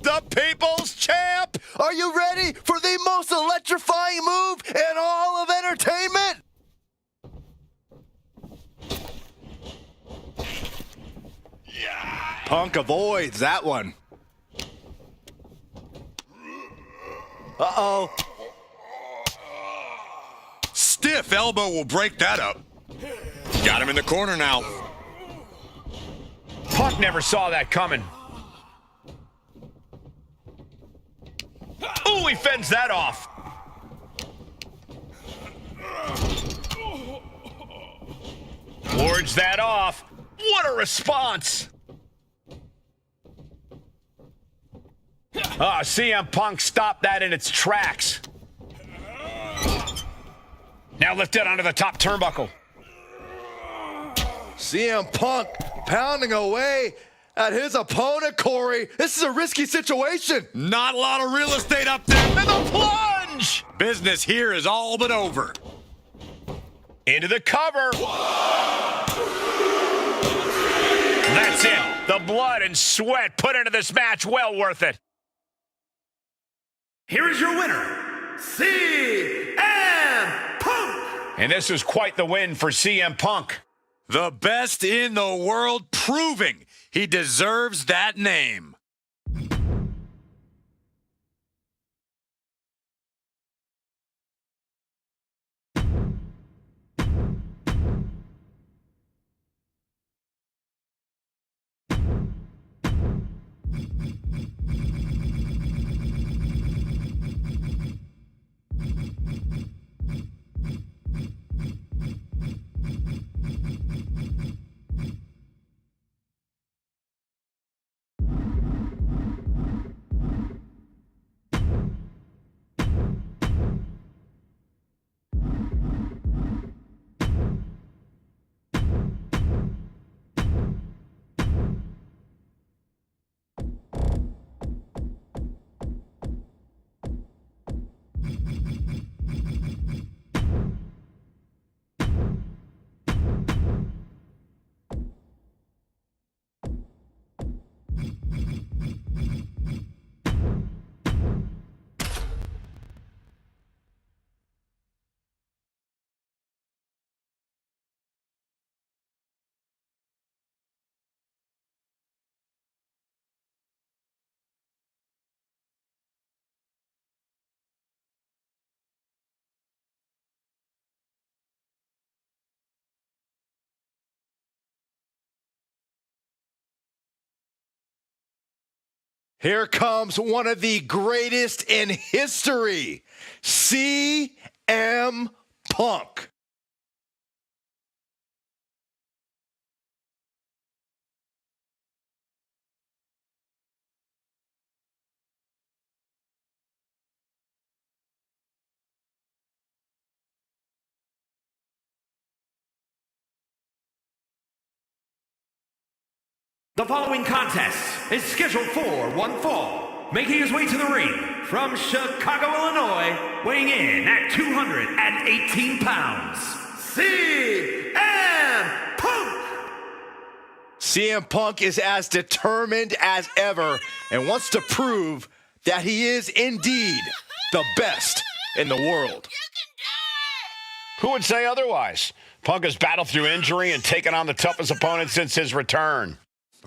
The People's Champ. Are you ready for the most electrifying move in all of entertainment? Punk avoids that one. Uh-oh. Stiff elbow will break that up. Got him in the corner now. Punk never saw that coming. Ooh, he fends that off. Wards that off. What a response. CM Punk stopped that in its tracks. Now lifted onto the top turnbuckle. CM Punk pounding away at his opponent, Corey. This is a risky situation. Not a lot of real estate up there. And the plunge! Business here is all but over. Into the cover. That's it. The blood and sweat put into this match, well worth it. Here is your winner, CM Punk. And this was quite the win for CM Punk. The best in the world, proving he deserves that name. Here comes one of the greatest in history, CM Punk. The following contest is scheduled for one fall. Making his way to the ring from Chicago, Illinois, weighing in at 218 pounds, CM Punk! CM Punk is as determined as ever and wants to prove that he is indeed the best in the world. Who would say otherwise? Punk has battled through injury and taken on the toughest opponent since his return.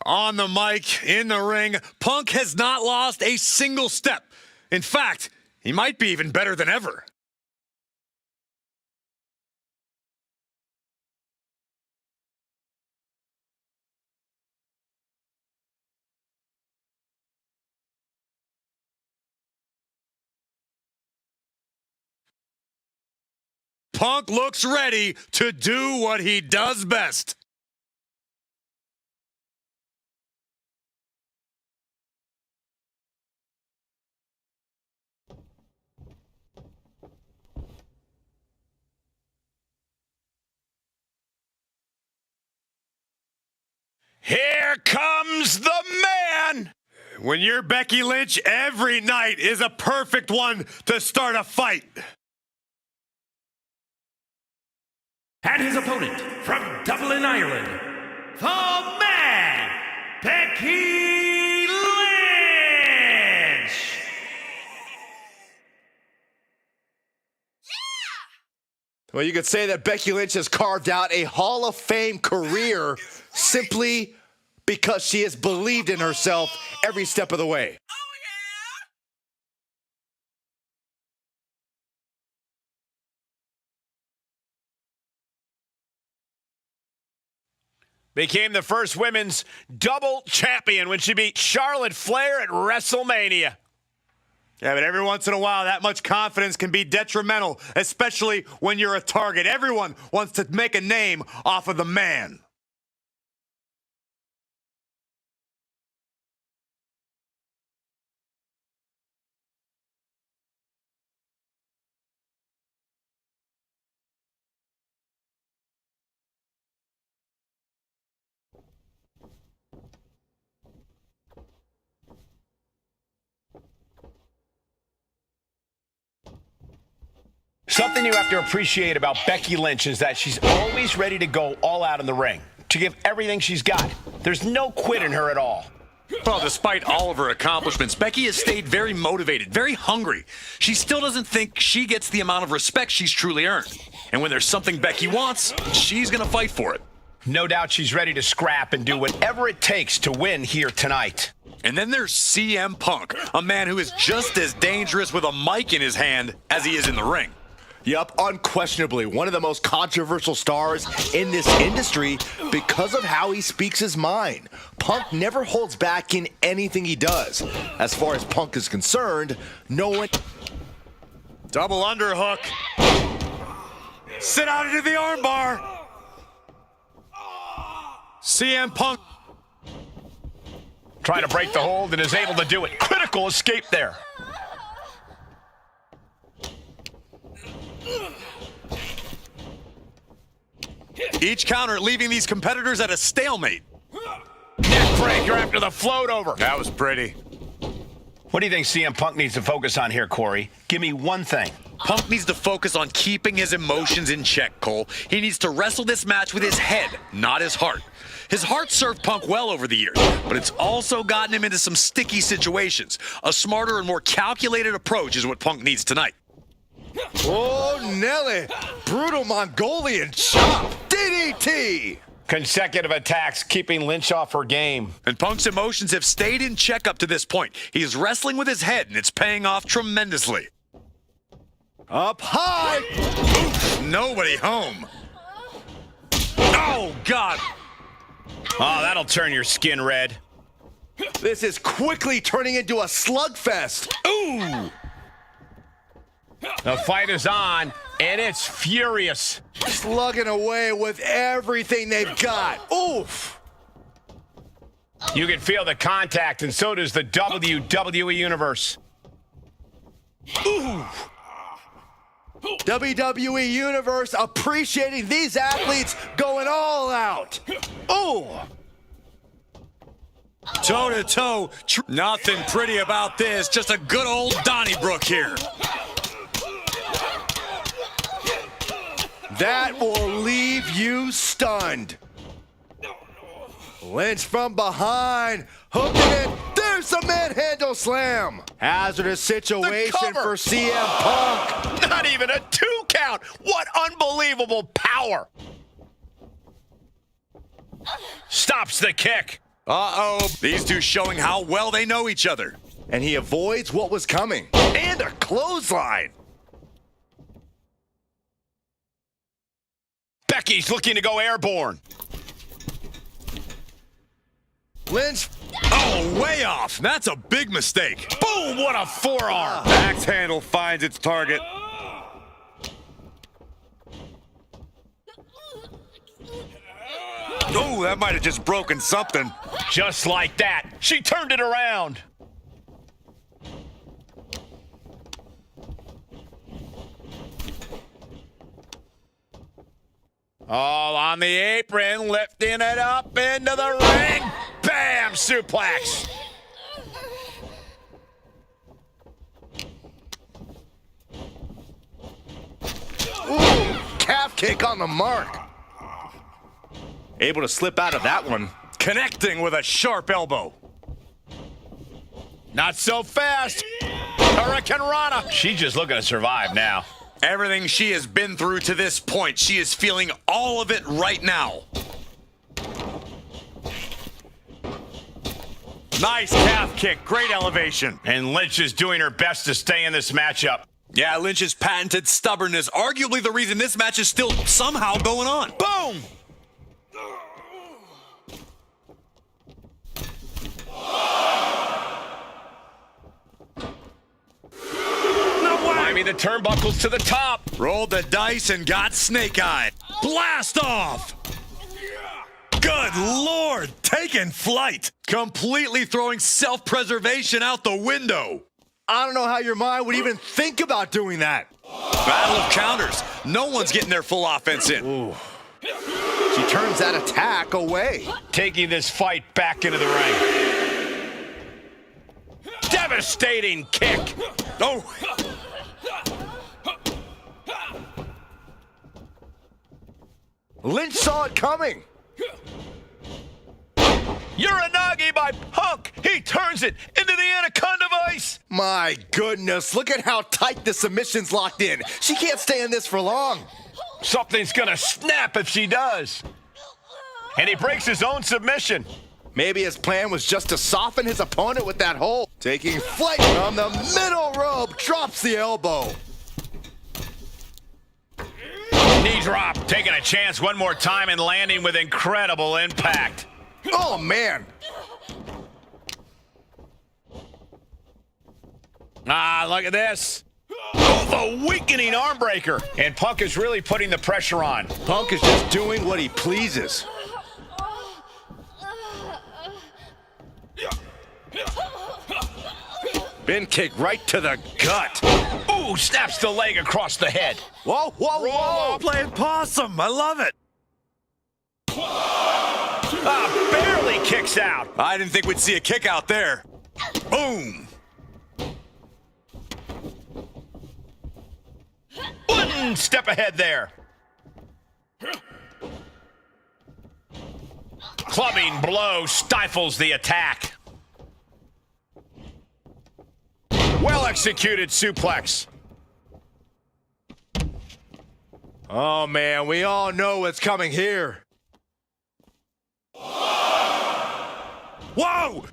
On the mic, in the ring, Punk has not lost a single step. In fact, he might be even better than ever. Punk looks ready to do what he does best. Here comes the man! When you're Becky Lynch, every night is a perfect one to start a fight. And his opponent from Dublin, Ireland, the man, Becky Lynch! Well, you could say that Becky Lynch has carved out a Hall of Fame career simply because she has believed in herself every step of the way. Became the first women's double champion when she beat Charlotte Flair at WrestleMania. Yeah, but every once in a while, that much confidence can be detrimental, especially when you're a target. Everyone wants to make a name off of the man. Something you have to appreciate about Becky Lynch is that she's always ready to go all out in the ring, to give everything she's got. There's no quit in her at all. Well, despite all of her accomplishments, Becky has stayed very motivated, very hungry. She still doesn't think she gets the amount of respect she's truly earned. And when there's something Becky wants, she's going to fight for it. No doubt she's ready to scrap and do whatever it takes to win here tonight. And then there's CM Punk, a man who is just as dangerous with a mic in his hand as he is in the ring. Yup, unquestionably one of the most controversial stars in this industry because of how he speaks his mind. Punk never holds back in anything he does. As far as Punk is concerned, no one... Double underhook. Sit out into the armbar. CM Punk. Trying to break the hold and is able to do it. Critical escape there. Each counter leaving these competitors at a stalemate. Neck breaker after the float over. That was pretty. What do you think CM Punk needs to focus on here, Corey? Give me one thing. Punk needs to focus on keeping his emotions in check, Cole. He needs to wrestle this match with his head, not his heart. His heart served Punk well over the years, but it's also gotten him into some sticky situations. A smarter and more calculated approach is what Punk needs tonight. Oh, Nelly! Brutal Mongolian chop! DDT! Consecutive attacks keeping Lynch off her game. And Punk's emotions have stayed in check up to this point. He's wrestling with his head, and it's paying off tremendously. Up high! Oof, nobody home. Oh, God. Oh, that'll turn your skin red. This is quickly turning into a slugfest. Ooh! The fight is on, and it's furious. Slugging away with everything they've got. Oof! You can feel the contact, and so does the WWE Universe. Ooh! WWE Universe appreciating these athletes going all out. Ooh! Toe-to-toe. Nothing pretty about this. Just a good old Donnybrook here. That will leave you stunned. Lynch from behind, hooking it. There's the manhandle slam. Hazardous situation for CM Punk. Not even a 2 count. What unbelievable power. Stops the kick. Uh-oh. These two showing how well they know each other. And he avoids what was coming. And a clothesline. Becky's looking to go airborne. Lynch. Oh, way off. That's a big mistake. Boom, what a forearm. Axe handle finds its target. Oh, that might have just broken something. Just like that, she turned it around. All on the apron, lifting it up into the ring. Bam, suplex. Ooh, calf kick on the mark. Able to slip out of that one. Connecting with a sharp elbow. Not so fast. Hurricane Rana. She's just looking to survive now. Everything she has been through to this point, she is feeling all of it right now. Nice calf kick. Great elevation. And Lynch is doing her best to stay in this matchup. Yeah, Lynch's patented stubbornness, arguably the reason this match is still somehow going on. Boom! Climbing the turnbuckles to the top. Rolled the dice and got snake-eyed. Blast off! Good Lord, taking flight. Completely throwing self-preservation out the window. I don't know how your mind would even think about doing that. Battle of counters. No one's getting their full offense in. Ooh. She turns that attack away. Taking this fight back into the ring. Devastating kick. Oh. Lynch saw it coming. Uranagi by Punk. He turns it into the Anaconda Vice. My goodness, look at how tight the submission's locked in. She can't stay in this for long. Something's gonna snap if she does. And he breaks his own submission. Maybe his plan was just to soften his opponent with that hold. Taking flight from the middle rope, drops the elbow. Knee drop, taking a chance one more time and landing with incredible impact. Oh, man. Ah, look at this. Oh, the weakening arm breaker. And Punk is really putting the pressure on. Punk is just doing what he pleases. Bin kick right to the gut. Ooh, snaps the leg across the head. Whoa, whoa, whoa. Playing possum. I love it. Ah, barely kicks out. I didn't think we'd see a kick out there. Boom. One step ahead there. Clubbing blow stifles the attack. Well-executed suplex. Oh, man, we all know what's coming here. Whoa!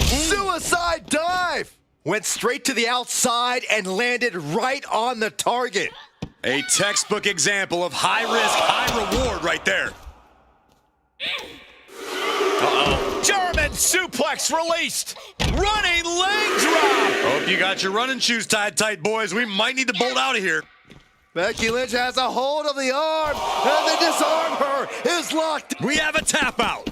Suicide dive! Went straight to the outside and landed right on the target. A textbook example of high risk, high reward right there. Uh-oh. German suplex released. Running leg drop. Hope you got your running shoes tied tight, boys. We might need to bolt out of here. Becky Lynch has a hold of the arm, and the disarm her is locked. We have a tap out.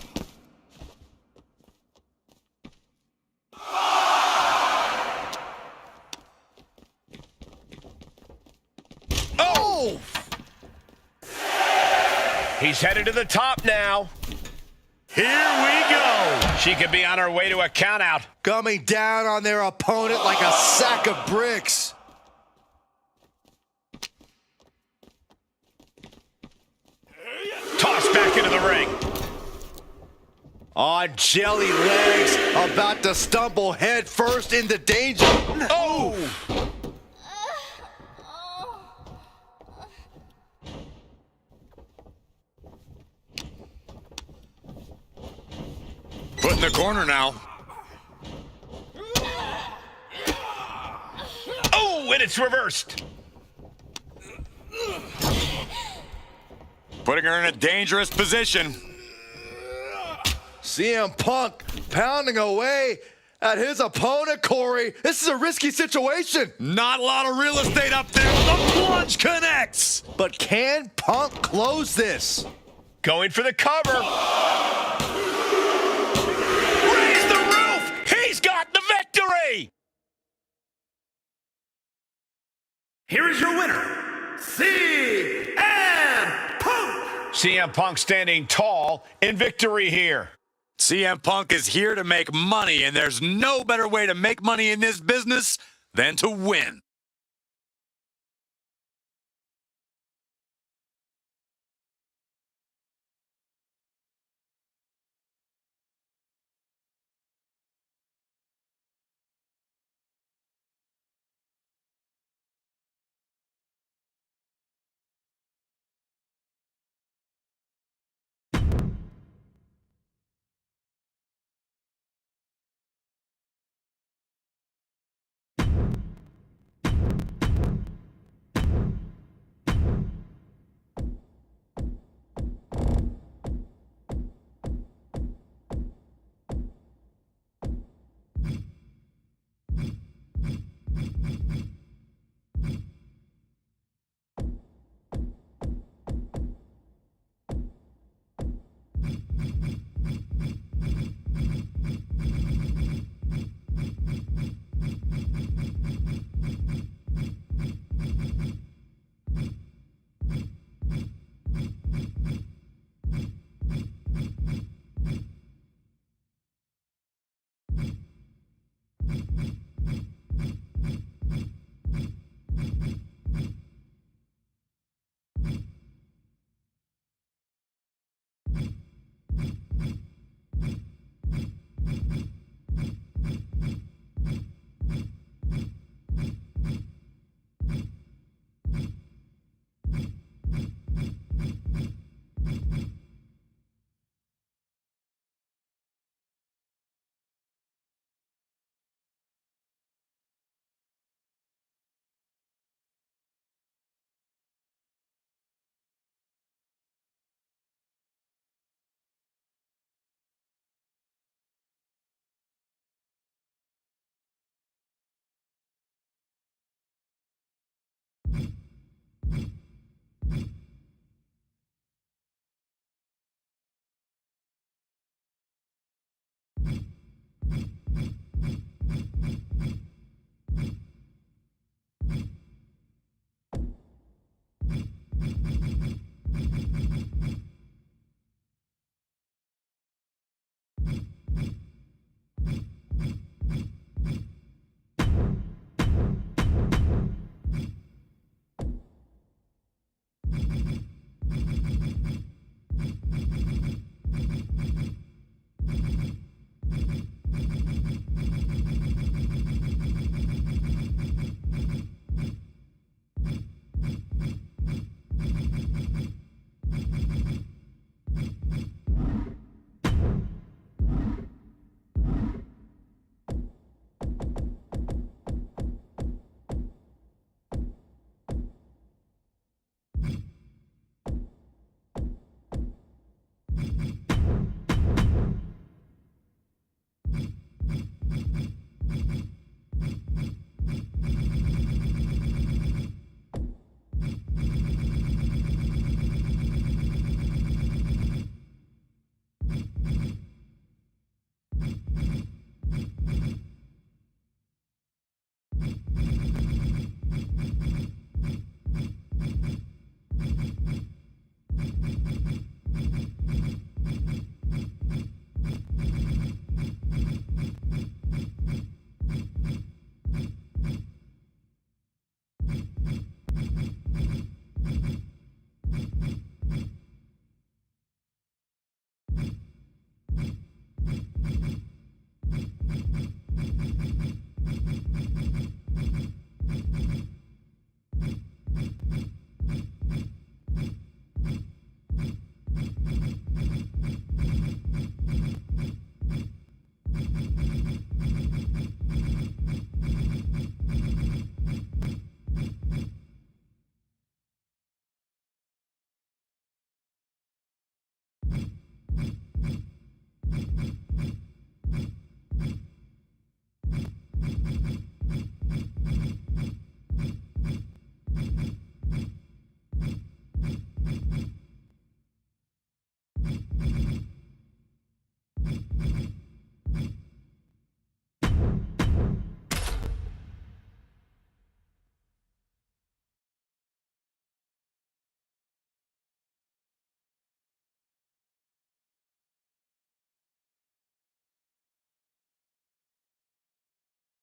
Oh! He's headed to the top now. Here we go. She could be on her way to a countout. Coming down on their opponent like a sack of bricks. Tossed back into the ring. On jelly legs, about to stumble head first into danger. Oh! Put in the corner now. Oh, and it's reversed. Putting her in a dangerous position. CM Punk pounding away at his opponent, Corey. This is a risky situation. Not a lot of real estate up there. The plunge connects. But can Punk close this? Going for the cover. Raise the roof. He's got the victory. Here is your winner, CM Punk. CM Punk standing tall in victory here. CM Punk is here to make money, and there's no better way to make money in this business than to win.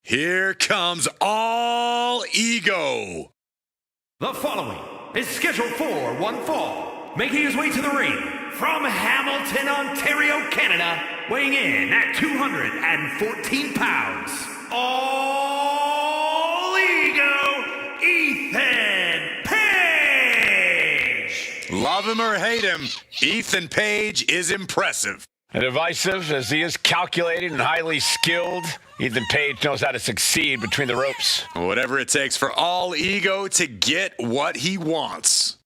Here comes All Ego. The following is scheduled for one fall, making his way to the ring from Hamilton, Ontario, Canada, weighing in at 214 pounds, All Ego, Ethan Page! Love him or hate him, Ethan Page is impressive. Divisive as he is, calculated and highly skilled, Ethan Page knows how to succeed between the ropes. Whatever it takes for All Ego to get what he wants.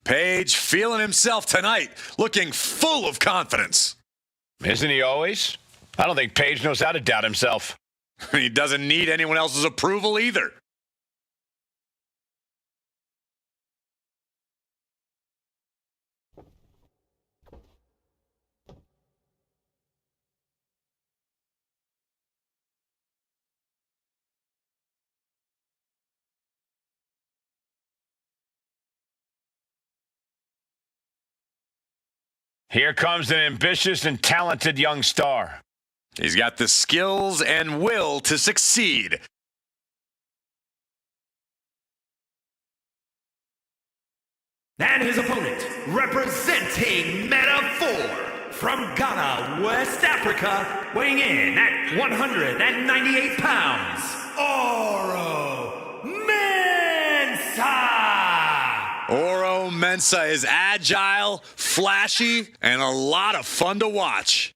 Page feeling himself tonight, looking full of confidence. Isn't he always? I don't think Page knows how to doubt himself. He doesn't need anyone else's approval either. Here comes an ambitious and talented young star. He's got the skills and will to succeed. And his opponent, representing Meta 4 from Ghana, West Africa, weighing in at 198 pounds, Oro Mensah! Oro Mensah is agile, flashy, and a lot of fun to watch.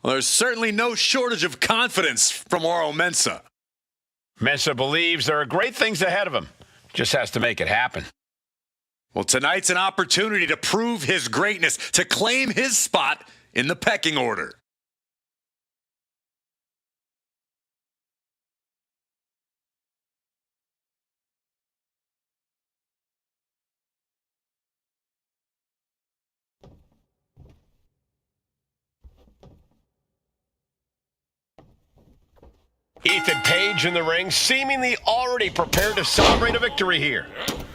Well, there's certainly no shortage of confidence from Oro Mensah. Mensah believes there are great things ahead of him. Just has to make it happen. Well, tonight's an opportunity to prove his greatness, to claim his spot in the pecking order. Ethan Page in the ring, seemingly already prepared to celebrate a victory here.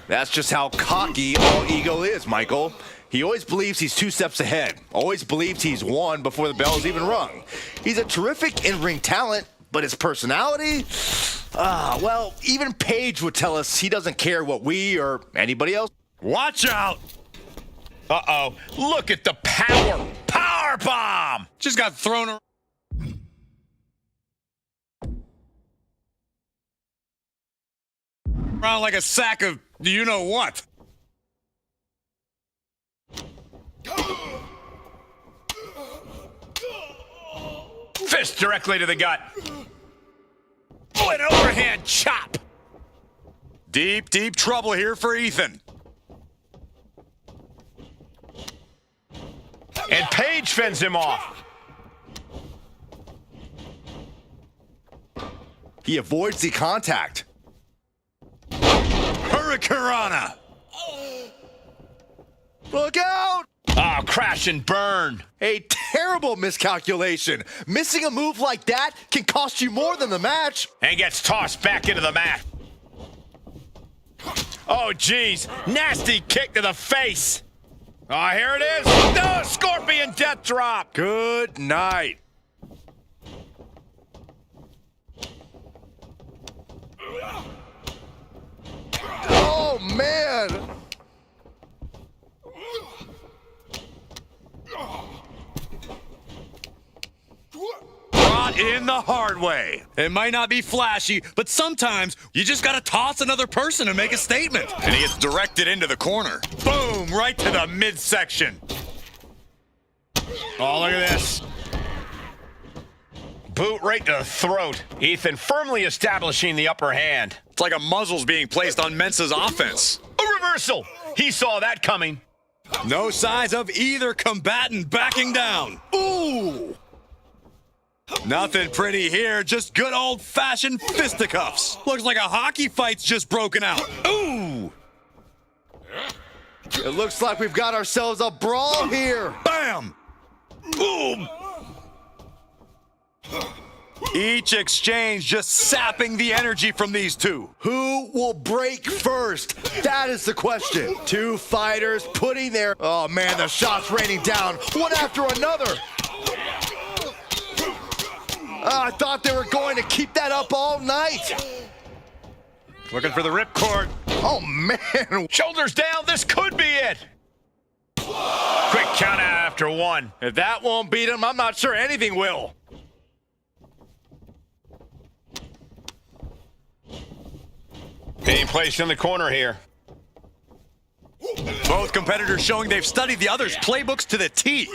That's just how cocky All Ego is, Michael. He always believes he's 2 steps ahead. Always believes he's won before the bell is even rung. He's a terrific in-ring talent, but his personality? Well, even Page would tell us he doesn't care what we or anybody else. Watch out! Uh-oh. Look at the power. Power bomb! Just got thrown around. Around like a sack of you-know-what. Fist directly to the gut. Oh, an overhand chop. Deep, deep trouble here for Ethan. And Page fends him off. He avoids the contact. Hurricanrana. Look out! Oh, crash and burn. A terrible miscalculation. Missing a move like that can cost you more than the match. And gets tossed back into the mat. Oh, geez. Nasty kick to the face. Oh, here it is. No, Scorpion death drop. Good night. Oh, man. Brought in the hard way. It might not be flashy, but sometimes you just gotta toss another person and make a statement. And he gets directed into the corner. Boom, right to the midsection. Oh, look at this. Boot right to the throat. Ethan firmly establishing the upper hand. It's like a muzzle's being placed on Mensa's offense. A reversal. He saw that coming. No signs of either combatant backing down. Ooh! Nothing pretty here, just good old-fashioned fisticuffs. Looks like a hockey fight's just broken out. Ooh! It looks like we've got ourselves a brawl here. Bam! Boom! Each exchange just sapping the energy from these two. Who will break first? That is the question. Two fighters putting their... Oh, man, the shots raining down, one after another. I thought they were going to keep that up all night. Looking for the ripcord. Oh, man. Shoulders down. This could be it. Quick count out after one. If that won't beat him, I'm not sure anything will. Being placed in the corner here. Both competitors showing they've studied the other's playbooks to the T.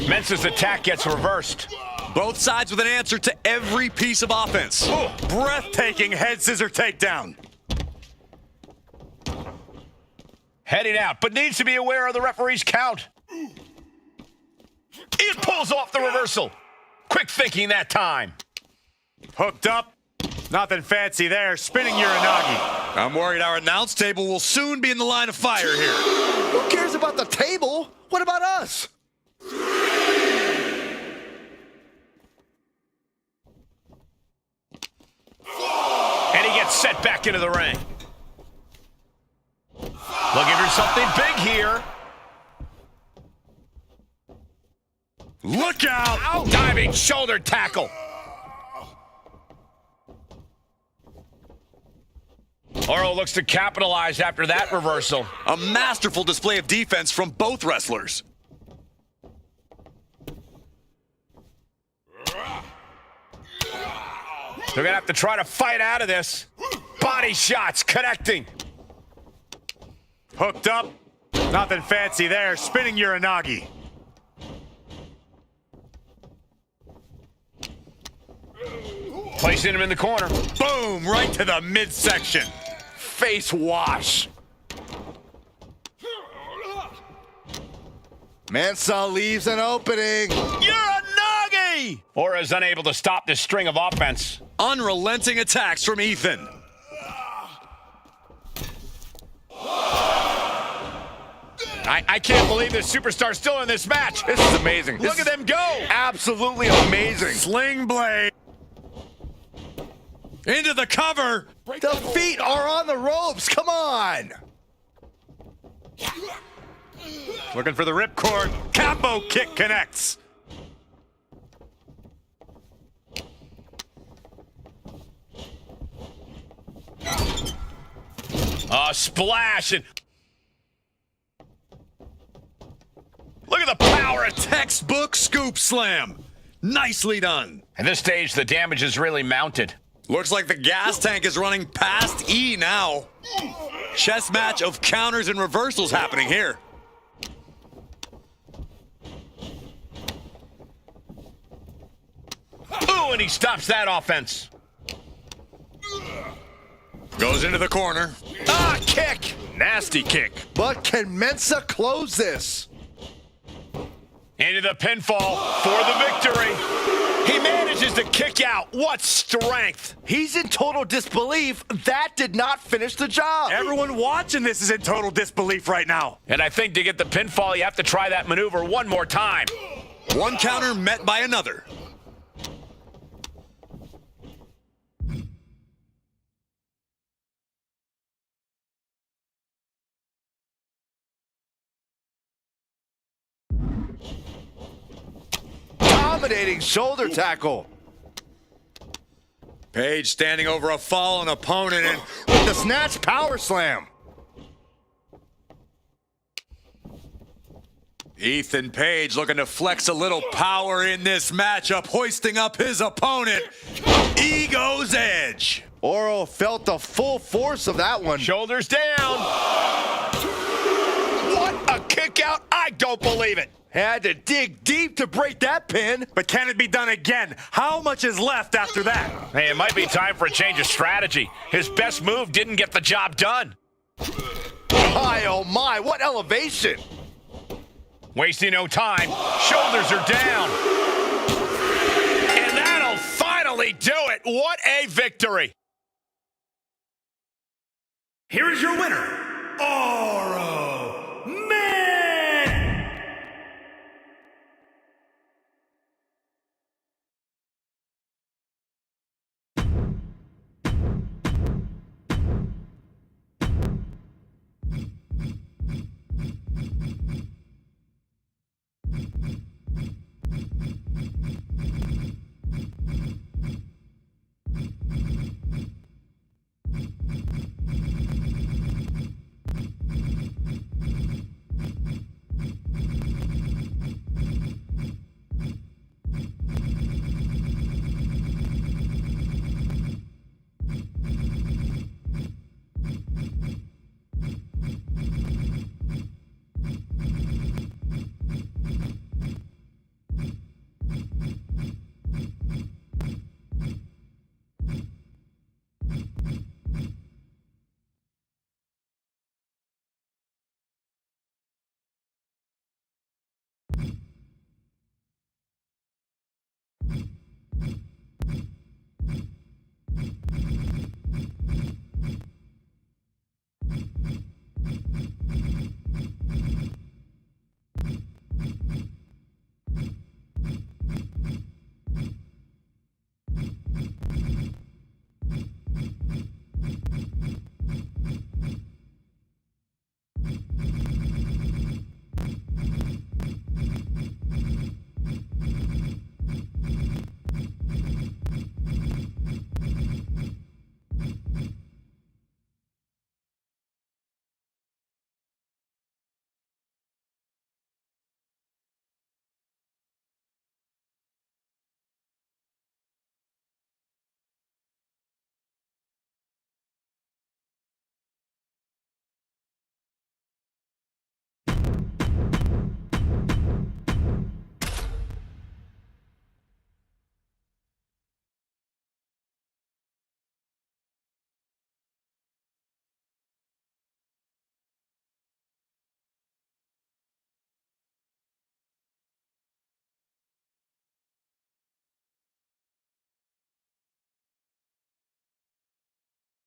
Mensa's attack gets reversed. Both sides with an answer to every piece of offense. Oh, breathtaking head scissor takedown. Heading out, but needs to be aware of the referee's count. He pulls off the reversal. Quick thinking that time. Hooked up. Nothing fancy there. Spinning Uranagi. I'm worried our announce table will soon be in the line of fire here. Who cares about the table? What about us? And he gets set back into the ring. Looking for something big here. Look out! Diving shoulder tackle. Oro looks to capitalize after that reversal. A masterful display of defense from both wrestlers. They're going to have to try to fight out of this. Body shots connecting. Hooked up. Nothing fancy there. Spinning Uranagi. Placing him in the corner. Boom, right to the midsection. Face wash. Mensa leaves an opening. Uranagi! Oro is unable to stop this string of offense. Unrelenting attacks from Ethan. I can't believe this superstar's still in this match. This is amazing. Look at them go. Absolutely amazing. Sling blade. Into the cover. The feet are on the ropes. Come on. Looking for the ripcord. Combo kick connects. Splash and look at the power of Textbook scoop slam. Nicely done. At this stage, the damage is really mounted. Looks like the gas tank is running past E now. Chess match of counters and reversals happening here. Ooh, and he stops that offense. Goes into the corner. Kick. Nasty kick. But can Mensa close this? Into the pinfall for the victory. He manages to kick out. What strength. He's in total disbelief. That did not finish the job. Everyone watching this is in total disbelief right now. And I think to get the pinfall, you have to try that maneuver one more time. One counter met by another. Dominating shoulder tackle. Page standing over a fallen opponent and With the snatch power slam. Ethan Page looking to flex a little power in this matchup, hoisting up his opponent. Ego's edge. Oro felt the full force of that one. Shoulders down. What a kick out. I don't believe it. Had to dig deep to break that pin. But can it be done again? How much is left after that? Hey, it might be time for a change of strategy. His best move didn't get the job done. My, oh my, what elevation. Wasting no time. Shoulders are down. And that'll finally do it. What a victory. Here is your winner, Oro Man!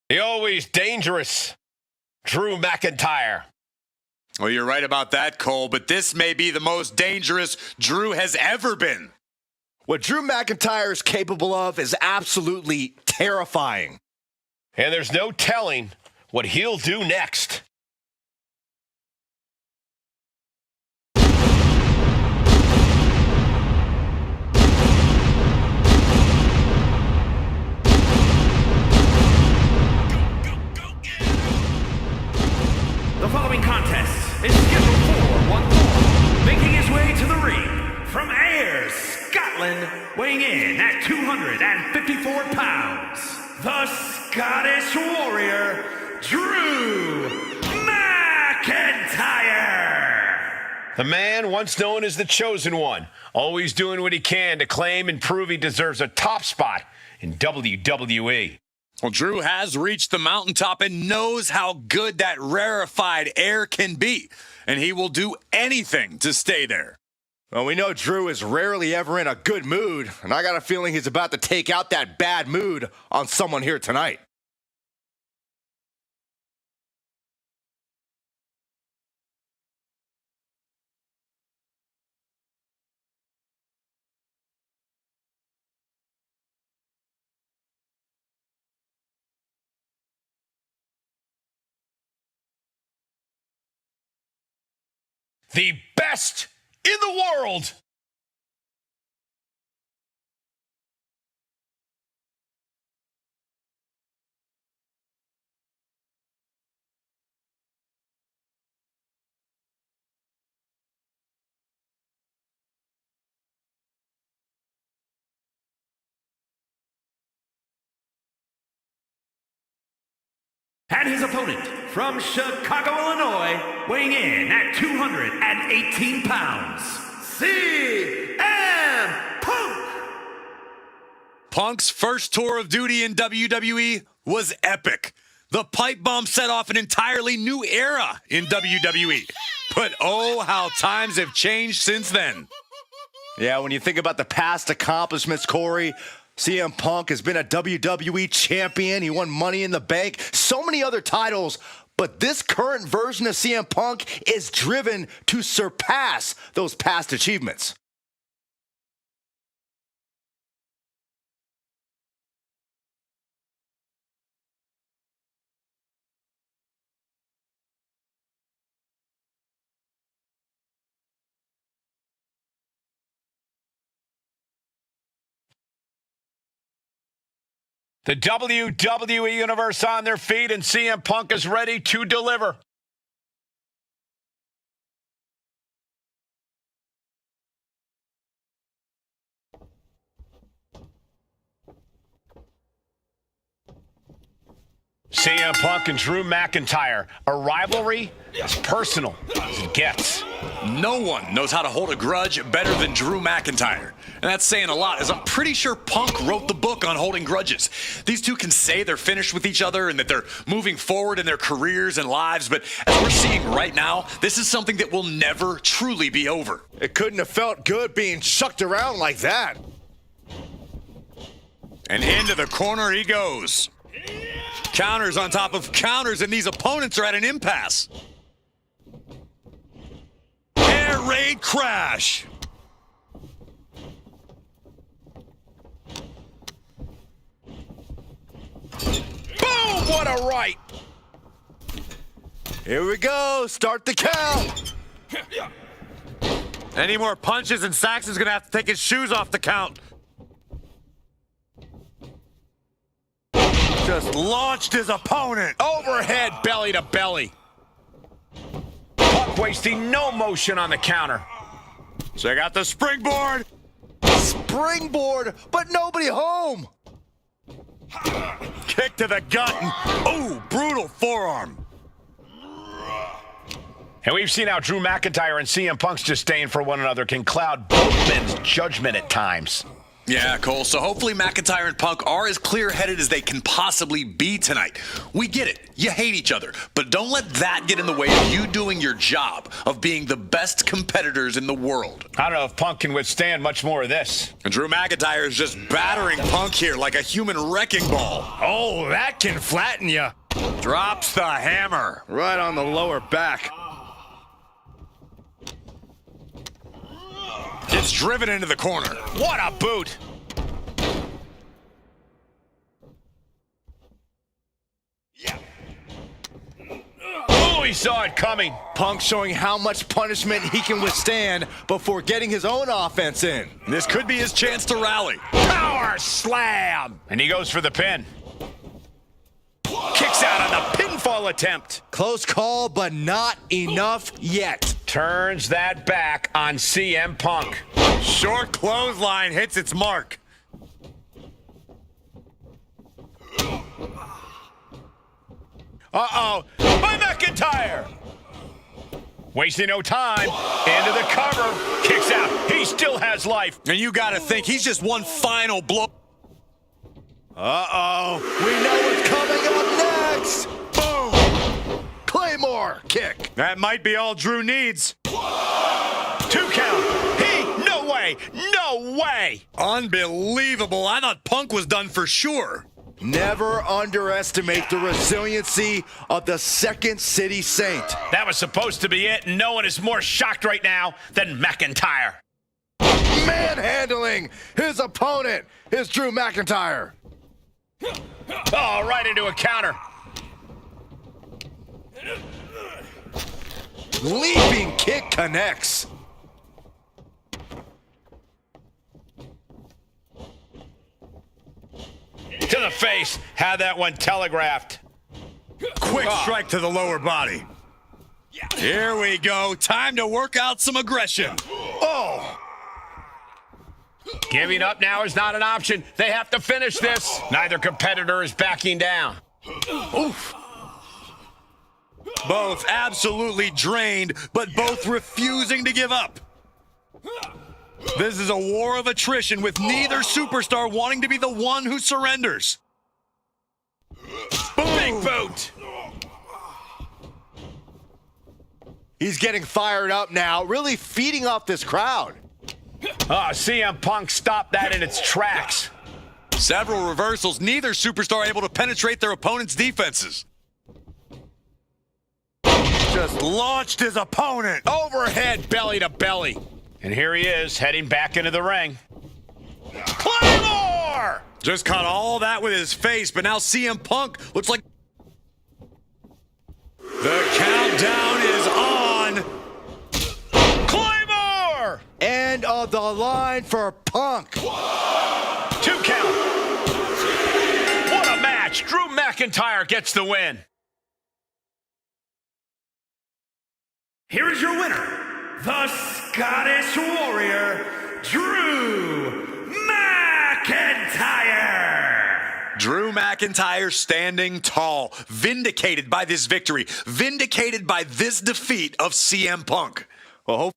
The always dangerous Drew McIntyre. Well, you're right about that, Cole, but this may be the most dangerous Drew has ever been. What Drew McIntyre is capable of is absolutely terrifying. And there's no telling what he'll do next. The following contest is scheduled for one fall, making his way to the ring from Ayr, Scotland, weighing in at 254 pounds, the Scottish Warrior, Drew McIntyre. The man once known as the Chosen One, always doing what he can to claim and prove he deserves a top spot in WWE. Well, Drew has reached the mountaintop and knows how good that rarefied air can be, and he will do anything to stay there. Well, we know Drew is rarely ever in a good mood, and I got a feeling he's about to take out that bad mood on someone here tonight. The best in the world. And his opponent from Chicago, Illinois, weighing in at 218 pounds, CM Punk! Punk's first tour of duty in WWE was epic. The pipe bomb set off an entirely new era in WWE. But oh, how times have changed since then. Yeah, when you think about the past accomplishments, Corey, CM Punk has been a WWE champion. He won Money in the Bank, so many other titles. But this current version of CM Punk is driven to surpass those past achievements. The WWE Universe on their feet, and CM Punk is ready to deliver. CM Punk and Drew McIntyre, a rivalry as personal as it gets. No one knows how to hold a grudge better than Drew McIntyre. And that's saying a lot, as I'm pretty sure Punk wrote the book on holding grudges. These two can say they're finished with each other and that they're moving forward in their careers and lives, but as we're seeing right now, this is something that will never truly be over. It couldn't have felt good being chucked around like that. And into the corner he goes. Counters on top of counters, and these opponents are at an impasse. Air raid crash. Boom! What a right! Here we go. Start the count. Any more punches and Saxon's gonna have to take his shoes off the count. Just launched his opponent. Overhead, belly to belly. Punk wasting no motion on the counter. Check out the springboard. Springboard, but nobody home. Kick to the gut. Ooh, brutal forearm. And we've seen how Drew McIntyre and CM Punk's disdain for one another can cloud both men's judgment at times. Yeah, Cole, so hopefully McIntyre and Punk are as clear-headed as they can possibly be tonight. We get it. You hate each other, but don't let that get in the way of you doing your job of being the best competitors in the world. I don't know if Punk can withstand much more of this. And Drew McIntyre is just battering Punk here like a human wrecking ball. Oh, that can flatten you. Drops the hammer. Right on the lower back. Gets driven into the corner. What a boot! Oh, he saw it coming. Punk showing how much punishment he can withstand before getting his own offense in. This could be his chance to rally. Power slam! And he goes for the pin. Kicks out on the pinfall attempt. Close call, but not enough yet. Turns that back on CM Punk. Short clothesline hits its mark. Uh-oh. By McIntyre! Wasting no time. Into the cover. Kicks out. He still has life. And you gotta think he's just one final blow. Uh-oh. We know what's coming up next. Boom. Claymore kick. That might be all Drew needs. 2 count. No way. No way. Unbelievable. I thought Punk was done for sure. Never underestimate the resiliency of the Second City Saint. That was supposed to be it, and no one is more shocked right now than McIntyre. Manhandling his opponent is Drew McIntyre. Oh, right into a counter. Leaping kick connects. To the face. Had that one telegraphed. Quick strike to the lower body. Here we go. Time to work out some aggression. Oh, Giving up now is not an option. They have to finish this. Neither competitor is backing down. oof. Both absolutely drained, but both refusing to give up. This is a war of attrition with neither superstar wanting to be the one who surrenders. Big boot. He's getting fired up now, really feeding off this crowd. CM Punk stopped that in its tracks. Several reversals, neither superstar able to penetrate their opponent's defenses. Just launched his opponent. Overhead belly to belly. And here he is, heading back into the ring. Claymore! Just caught all that with his face, but now CM Punk looks like... The countdown is on. Claymore! End of the line for Punk. 2 count. What a match. Drew McIntyre gets the win. Here is your winner, the Scottish Warrior, Drew McIntyre. Drew McIntyre standing tall, vindicated by this victory, vindicated by this defeat of CM Punk. Well,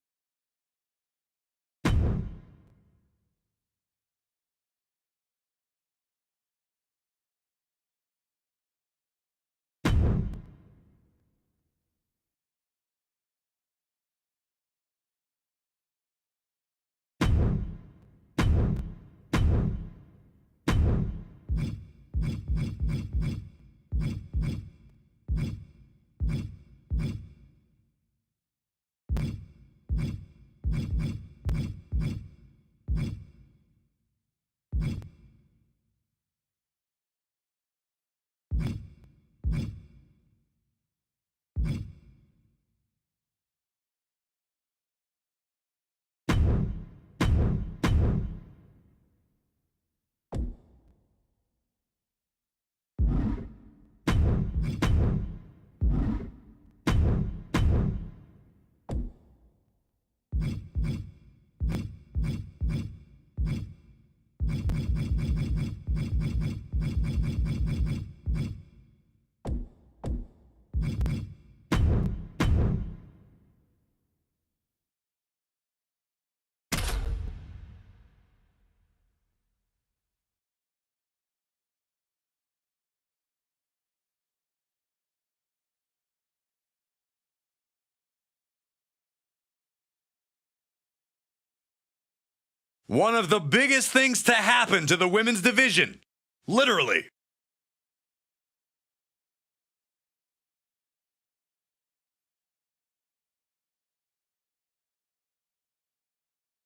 One of the biggest things to happen to the women's division. Literally.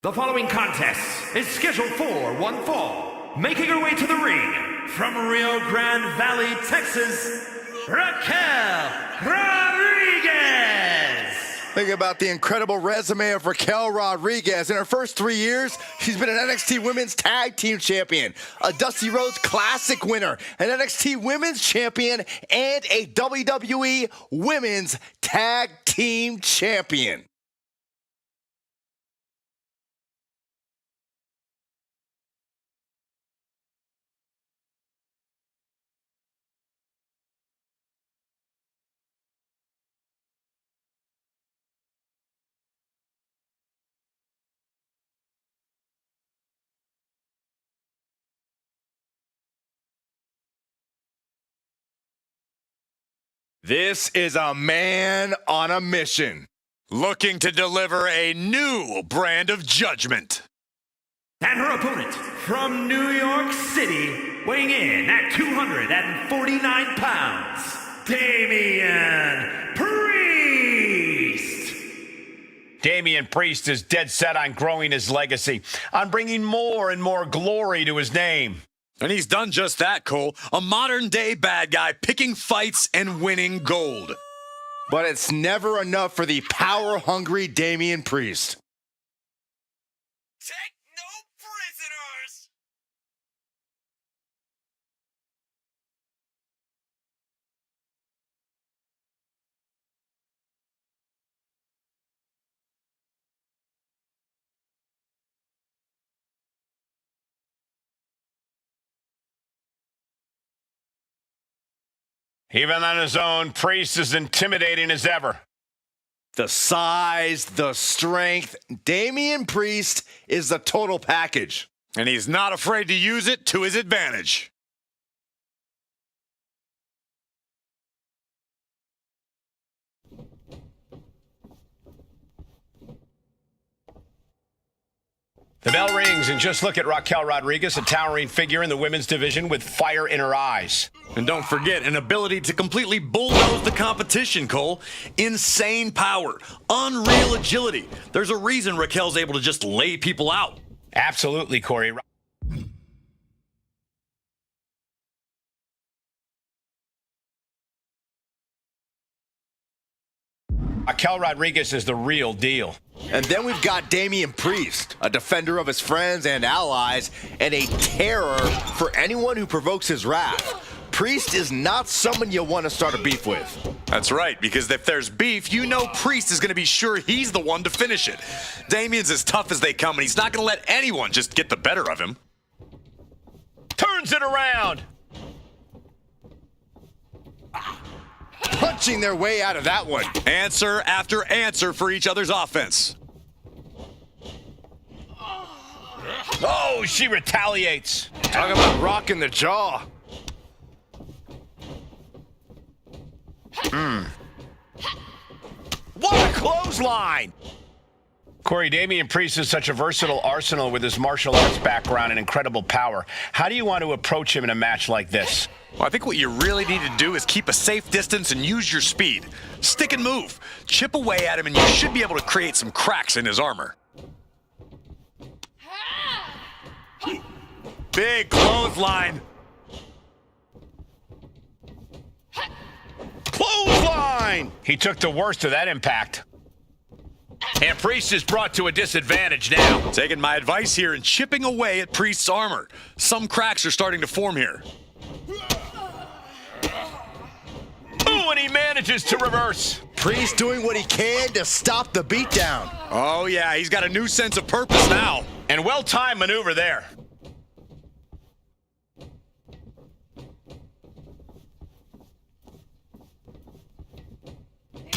The following contest is scheduled for one fall. Making her way to the ring from Rio Grande Valley, Texas, Raquel Rodriguez. think about the incredible resume of Raquel Rodriguez. In her first 3 years, she's been an NXT Women's Tag Team Champion, a Dusty Rhodes Classic winner, an NXT Women's Champion, and a WWE Women's Tag Team Champion. This is a man on a mission. looking to deliver a new brand of judgment. And her opponent from New York City, weighing in at 249 pounds, Damian Priest. Damian Priest is dead set on growing his legacy, on bringing more and more glory to his name. And he's done just that, Cole. A modern-day bad guy picking fights and winning gold. But it's never enough for the power-hungry Damian Priest. Take no prisoners! Even on his own, Priest is intimidating as ever. The size, the strength, Damian Priest is the total package. And he's not afraid to use it to his advantage. The bell rings, and just look at Raquel Rodriguez, a towering figure in the women's division with fire in her eyes. And don't forget, an ability to completely bulldoze the competition, Cole. Insane power, unreal agility. There's a reason Raquel's able to just lay people out. Absolutely, Corey. Raquel Rodriguez is the real deal. And then we've got Damian Priest, a defender of his friends and allies, and a terror for anyone who provokes his wrath. Priest is not someone you want to start a beef with. That's right, because if there's beef, you know Priest is going to be sure he's the one to finish it. Damian's as tough as they come, and he's not going to let anyone just get the better of him. Turns it around. Punching their way out of that one. Answer after answer for each other's offense. Oh, she retaliates. Talk about rocking the jaw. What a clothesline! Corey, Damian Priest is such a versatile arsenal with his martial arts background and incredible power. How do you want to approach him in a match like this? Well, I think what you really need to do is keep a safe distance and use your speed. Stick and move. Chip away at him, and you should be able to create some cracks in his armor. Big clothesline. Clothesline! He took the worst of that impact. And Priest is brought to a disadvantage now. Taking my advice here and chipping away at Priest's armor. Some cracks are starting to form here. Ooh, and he manages to reverse. Priest doing what he can to stop the beatdown. Oh, yeah, he's got a new sense of purpose now. And well-timed maneuver there.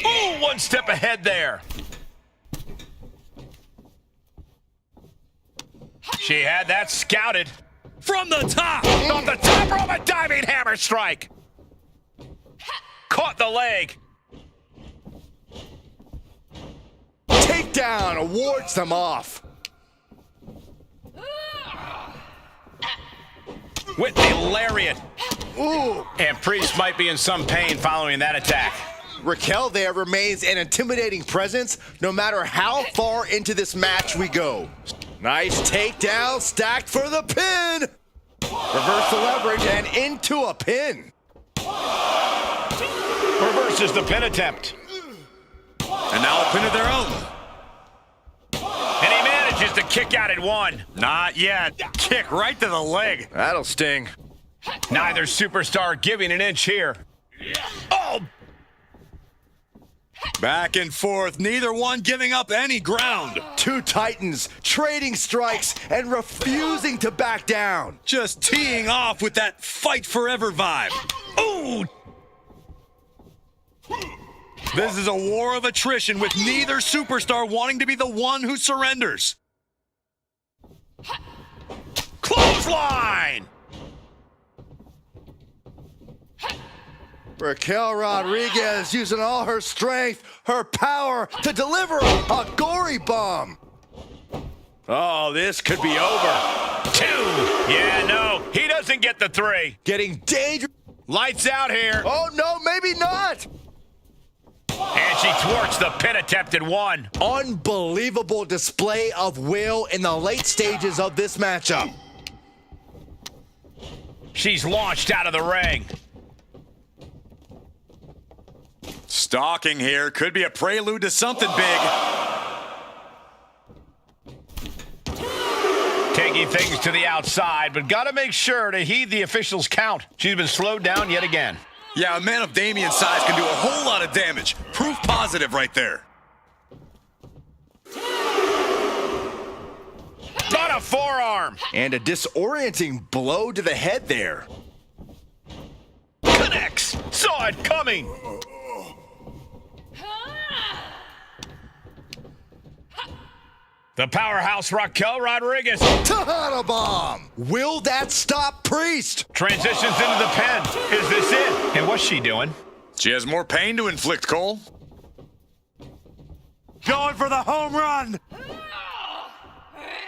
Ooh, one step ahead there. She had that scouted. From the top! Off the top rope, a diving hammer strike. Caught the leg. Takedown awards them off. With the lariat. Ooh. And Priest might be in some pain following that attack. Raquel there remains an intimidating presence no matter how far into this match we go. Nice takedown, stacked for the pin. Reverse the leverage and into a pin. Reverses the pin attempt. And now a pin of their own. And he manages to kick out at one. Not yet. Kick right to the leg. That'll sting. Neither superstar giving an inch here. Oh! Back and forth, neither one giving up any ground. Two titans trading strikes and refusing to back down. Just teeing off with that fight forever vibe. Ooh! This is a war of attrition with neither superstar wanting to be the one who surrenders. Clothesline! Raquel Rodriguez using all her strength, her power to deliver a gory bomb. Oh, this could be over. 2. Yeah, no, he doesn't get the 3. Getting dangerous. Lights out here. Oh, no, maybe not. And she thwarts the pin attempt at 1. Unbelievable display of will in the late stages of this matchup. She's launched out of the ring. Stalking here could be a prelude to something big. Taking things to the outside, but got to make sure to heed the officials' count. She's been slowed down yet again. Yeah, a man of Damian's size can do a whole lot of damage. Proof positive right there. Got a forearm. And a disorienting blow to the head there. Connects. Saw it coming. The powerhouse Raquel Rodriguez Tejada bomb. Will that stop Priest? transitions into the pen. Is this it? And what's she doing? She has more pain to inflict, Cole. Going for the home run.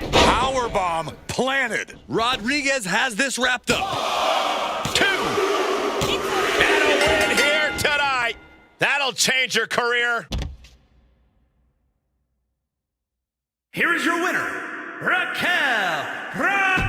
Powerbomb planted. Rodriguez has this wrapped up. 2. And a win here tonight. That'll change her career. Here is your winner, Raquel Rodriguez.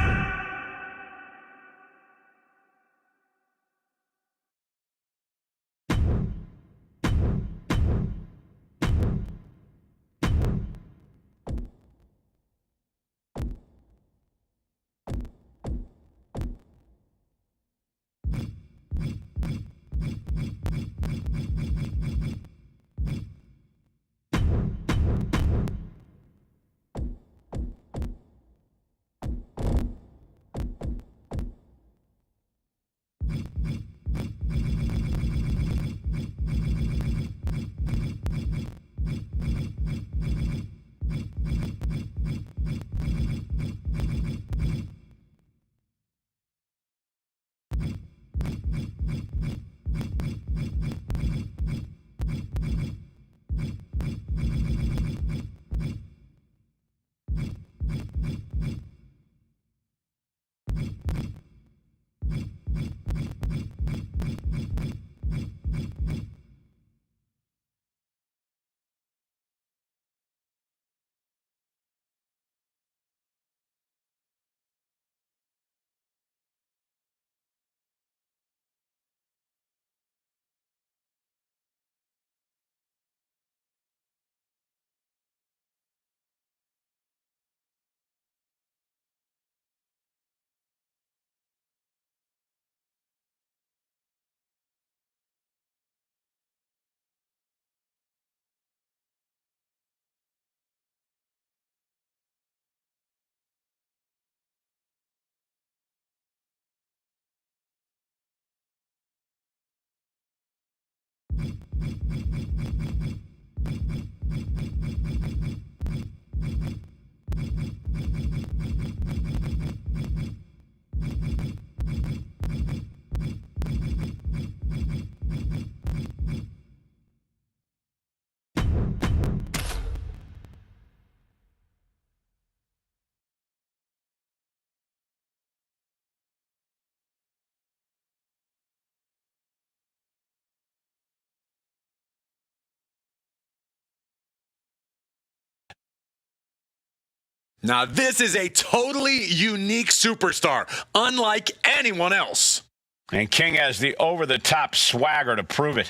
Now this is a totally unique superstar, unlike anyone else. And King has the over-the-top swagger to prove it.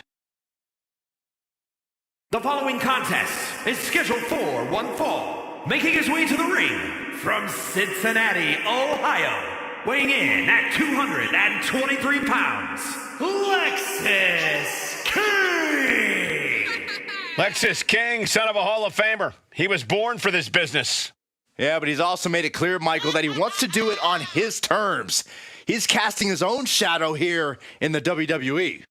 The following contest is scheduled for one fall. Making his way to the ring from Cincinnati, Ohio, weighing in at 223 pounds, Lexis King! Lexis King, son of a Hall of Famer. He was born for this business. Yeah, but he's also made it clear, Michael, that he wants to do it on his terms. He's casting his own shadow here in the WWE.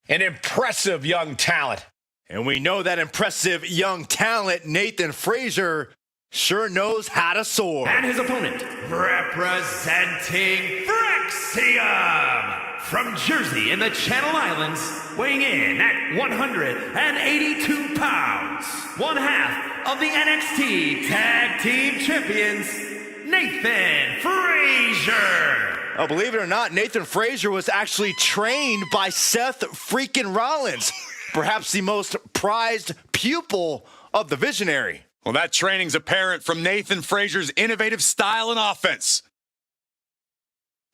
An impressive young talent. And we know that impressive young talent, Nathan Frazier, sure knows how to soar. And his opponent, representing Frexium from Jersey in the Channel Islands, weighing in at 182 pounds, one half of the NXT Tag Team Champions, Nathan Frazier. Oh, believe it or not, Nathan Frazier was actually trained by Seth freaking Rollins, perhaps the most prized pupil of the Visionary. Well, that training's apparent from Nathan Frazier's innovative style and offense.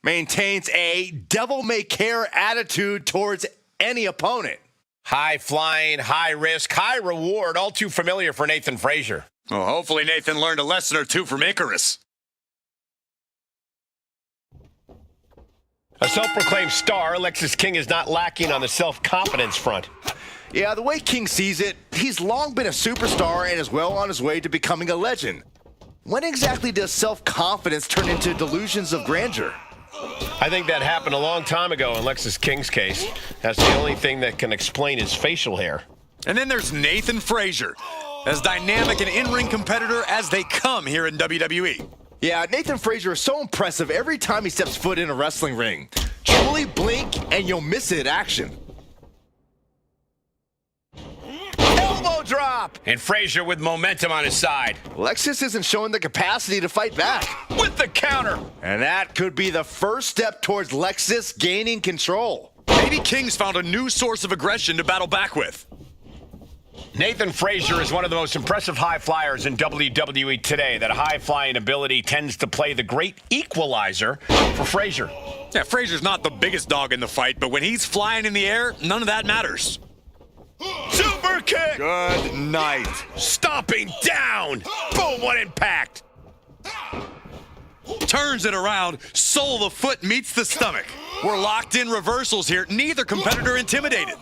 Maintains a devil-may-care attitude towards any opponent. High flying, high risk, high reward, all too familiar for Nathan Frazier. Well, hopefully Nathan learned a lesson or two from Icarus. A self-proclaimed star, Alexis King is not lacking on the self-confidence front. Yeah, the way King sees it, he's long been a superstar and is well on his way to becoming a legend. When exactly does self-confidence turn into delusions of grandeur? I think that happened a long time ago in Alexis King's case. That's the only thing that can explain his facial hair. And then there's Nathan Frazier, as dynamic an in-ring competitor as they come here in WWE. Yeah, Nathan Frazier is so impressive every time he steps foot in a wrestling ring. Truly blink and you'll miss it action. Elbow drop! And Frazier with momentum on his side. Alexis isn't showing the capacity to fight back. With the counter! And that could be the first step towards Lexus gaining control. Maybe King's found a new source of aggression to battle back with. Nathan Frazier is one of the most impressive high flyers in WWE today. That high-flying ability tends to play the great equalizer for Frazier. Yeah, Frazier's not the biggest dog in the fight, but when he's flying in the air, none of that matters. Super kick! Good night. Stomping down! Boom, what impact! Turns it around, sole of the foot meets the stomach. We're locked in reversals here, neither competitor intimidated.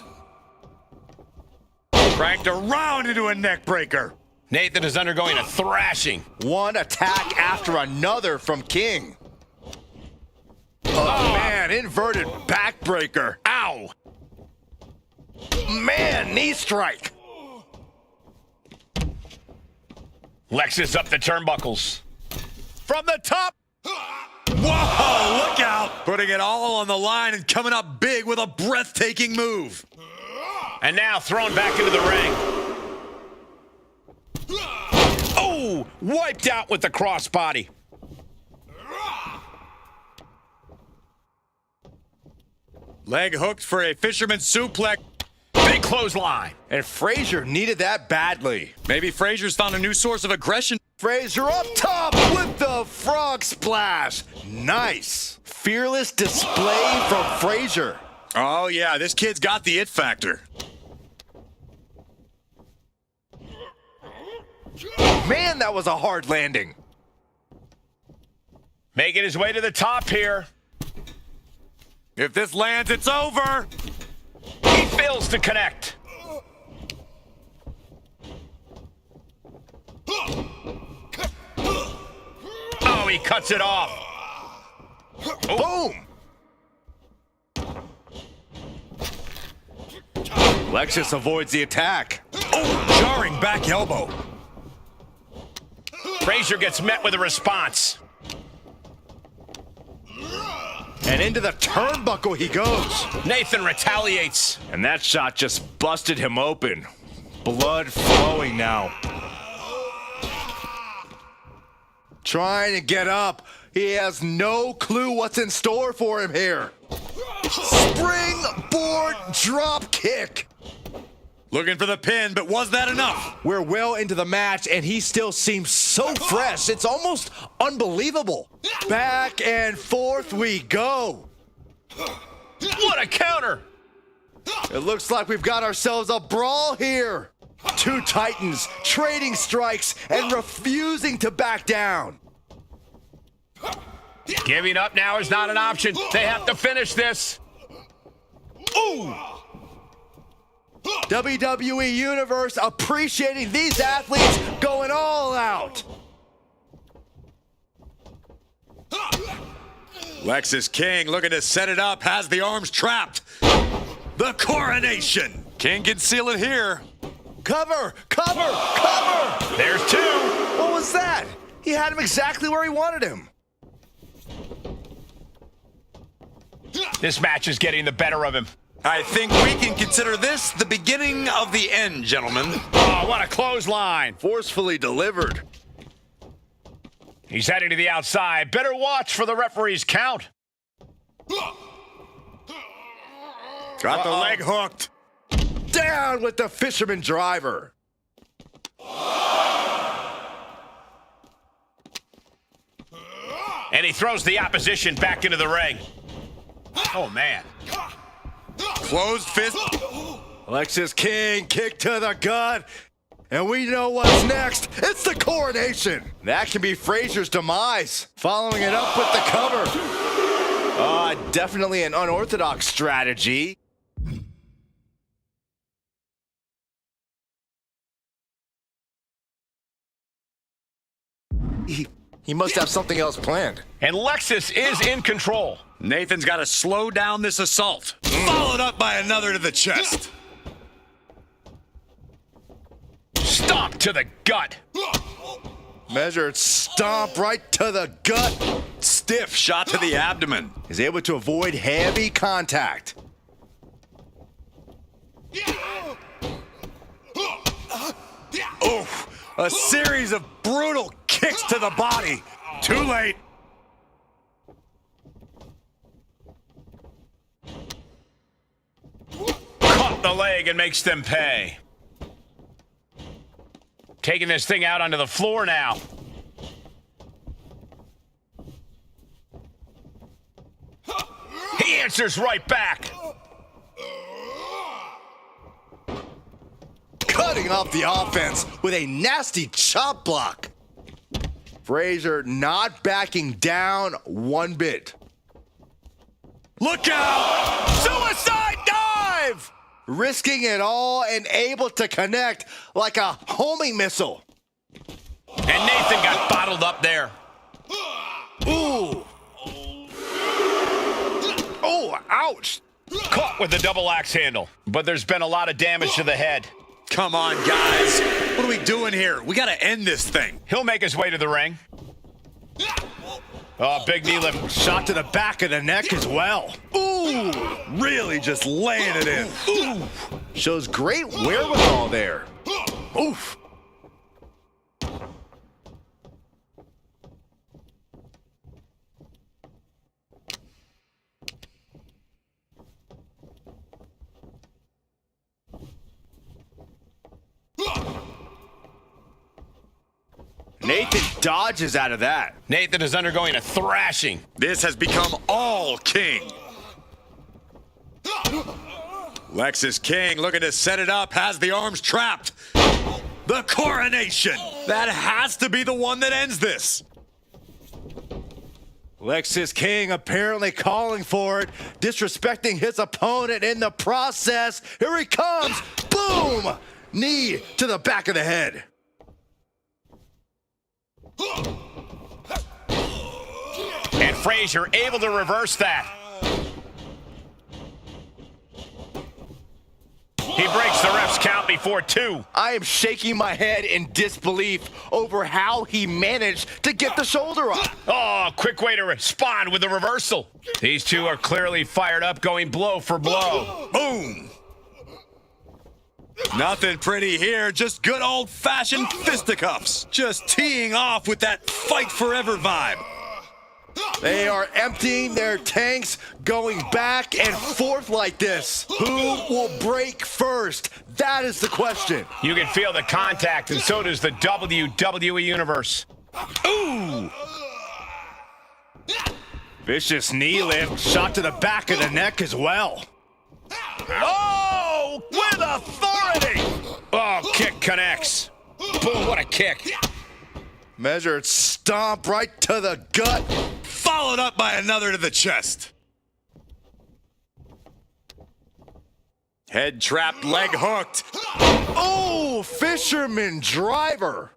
Cranked around into a neck breaker. Nathan is undergoing a thrashing. One attack after another from King. Oh, man, inverted backbreaker. Ow! Man, knee strike. Lexus up the turnbuckles. From the top. Whoa, look out. Putting it all on the line and coming up big with a breathtaking move. And now thrown back into the ring. Oh, wiped out with the crossbody. Leg hooked for a fisherman suplex. Big clothesline. And Frazier needed that badly. Maybe Frazier's found a new source of aggression. Frazier up top with the frog splash. Nice. Fearless display from Frazier. Oh, yeah, this kid's got the it factor. Man, that was a hard landing. Making his way to the top here. If this lands, it's over. He fails to connect. Oh, he cuts it off. Boom. Lexus avoids the attack. Oh, jarring back elbow. Frazier gets met with a response. And into the turnbuckle he goes. Nathan retaliates. And that shot just busted him open. Blood flowing now. Trying to get up. He has no clue what's in store for him here. Springboard drop kick. Looking for the pin, but was that enough? We're well into the match, and he still seems so fresh. It's almost unbelievable. Back and forth we go. What a counter! It looks like we've got ourselves a brawl here. Two titans trading strikes and refusing to back down. Giving up now is not an option. They have to finish this. Ooh! WWE Universe appreciating these athletes going all out. Lexus King looking to set it up, has the arms trapped. The coronation. King can seal it here. Cover! Cover! Cover! There's two. What was that? He had him exactly where he wanted him. This match is getting the better of him. I think we can consider this the beginning of the end, gentlemen. Oh, what a clothesline. Forcefully delivered. He's heading to the outside. Better watch for the referee's count. Got the leg hooked. Down with the fisherman driver. And he throws the opposition back into the ring. Oh, man. Closed fist. Alexis King, kick to the gut. And we know what's next. It's the coronation. That can be Fraser's demise. Following it up with the cover. Definitely an unorthodox strategy. He must have something else planned. And Lexus is in control. Nathan's got to slow down this assault. Followed up by another to the chest. Stomp to the gut. Measured stomp right to the gut. Stiff shot to the abdomen. Is able to avoid heavy contact. Oof. A series of brutal kicks to the body. Too late. Caught the leg and makes them pay. Taking this thing out onto the floor now. He answers right back. Cutting off the offense with a nasty chop block. Fraser not backing down one bit. Look out! Suicide dive! Risking it all and able to connect like a homing missile. And Nathan got bottled up there. Ooh. Oh, ouch. Caught with the double axe handle. But there's been a lot of damage to the head. Come on, guys. What are we doing here? We got to end this thing. He'll make his way to the ring. Oh, big knee lift. Shot to the back of the neck as well. Ooh, really just laying it in. Ooh. Shows great wherewithal there. Oof. Nathan dodges out of that. Nathan is undergoing a thrashing. This has become all King. Lexus King looking to set it up, has the arms trapped. The coronation. That has to be the one that ends this. Lexus King apparently calling for it, disrespecting his opponent in the process. Here he comes. Boom! Knee to the back of the head. And Fraser able to reverse that. He breaks the ref's count before two. I am shaking my head in disbelief over how he managed to get the shoulder up. Oh, quick way to respond with a reversal. These two are clearly fired up, going blow for blow. Boom. Nothing pretty here, just good old-fashioned fisticuffs. Just teeing off with that fight forever vibe. They are emptying their tanks, going back and forth like this. Who will break first? That is the question. You can feel the contact, and so does the WWE Universe. Ooh! Vicious knee lift, shot to the back of the neck as well. Oh, with authority! Oh, kick connects. Boom, what a kick. Measured stomp right to the gut. Followed up by another to the chest. Head trapped, leg hooked. Oh, fisherman driver.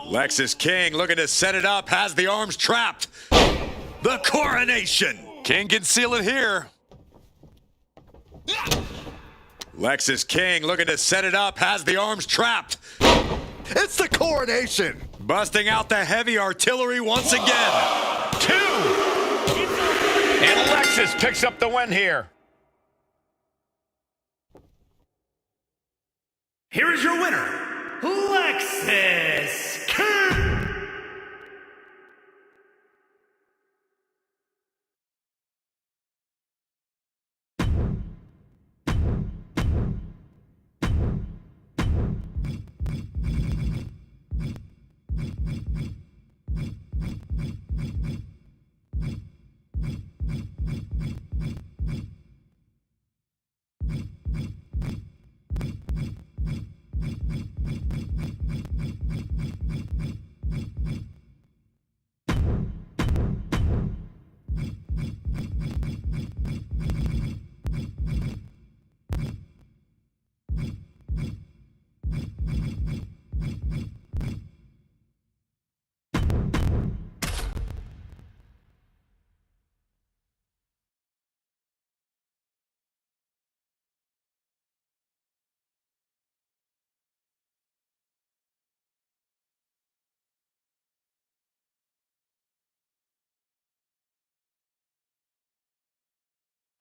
Lexus King looking to set it up, has the arms trapped. The coronation. King can seal it here. Lexus King looking to set it up, has the arms trapped. It's the coronation. Busting out the heavy artillery once again. 2. And Lexus picks up the win here. Here is your winner, Lexus King.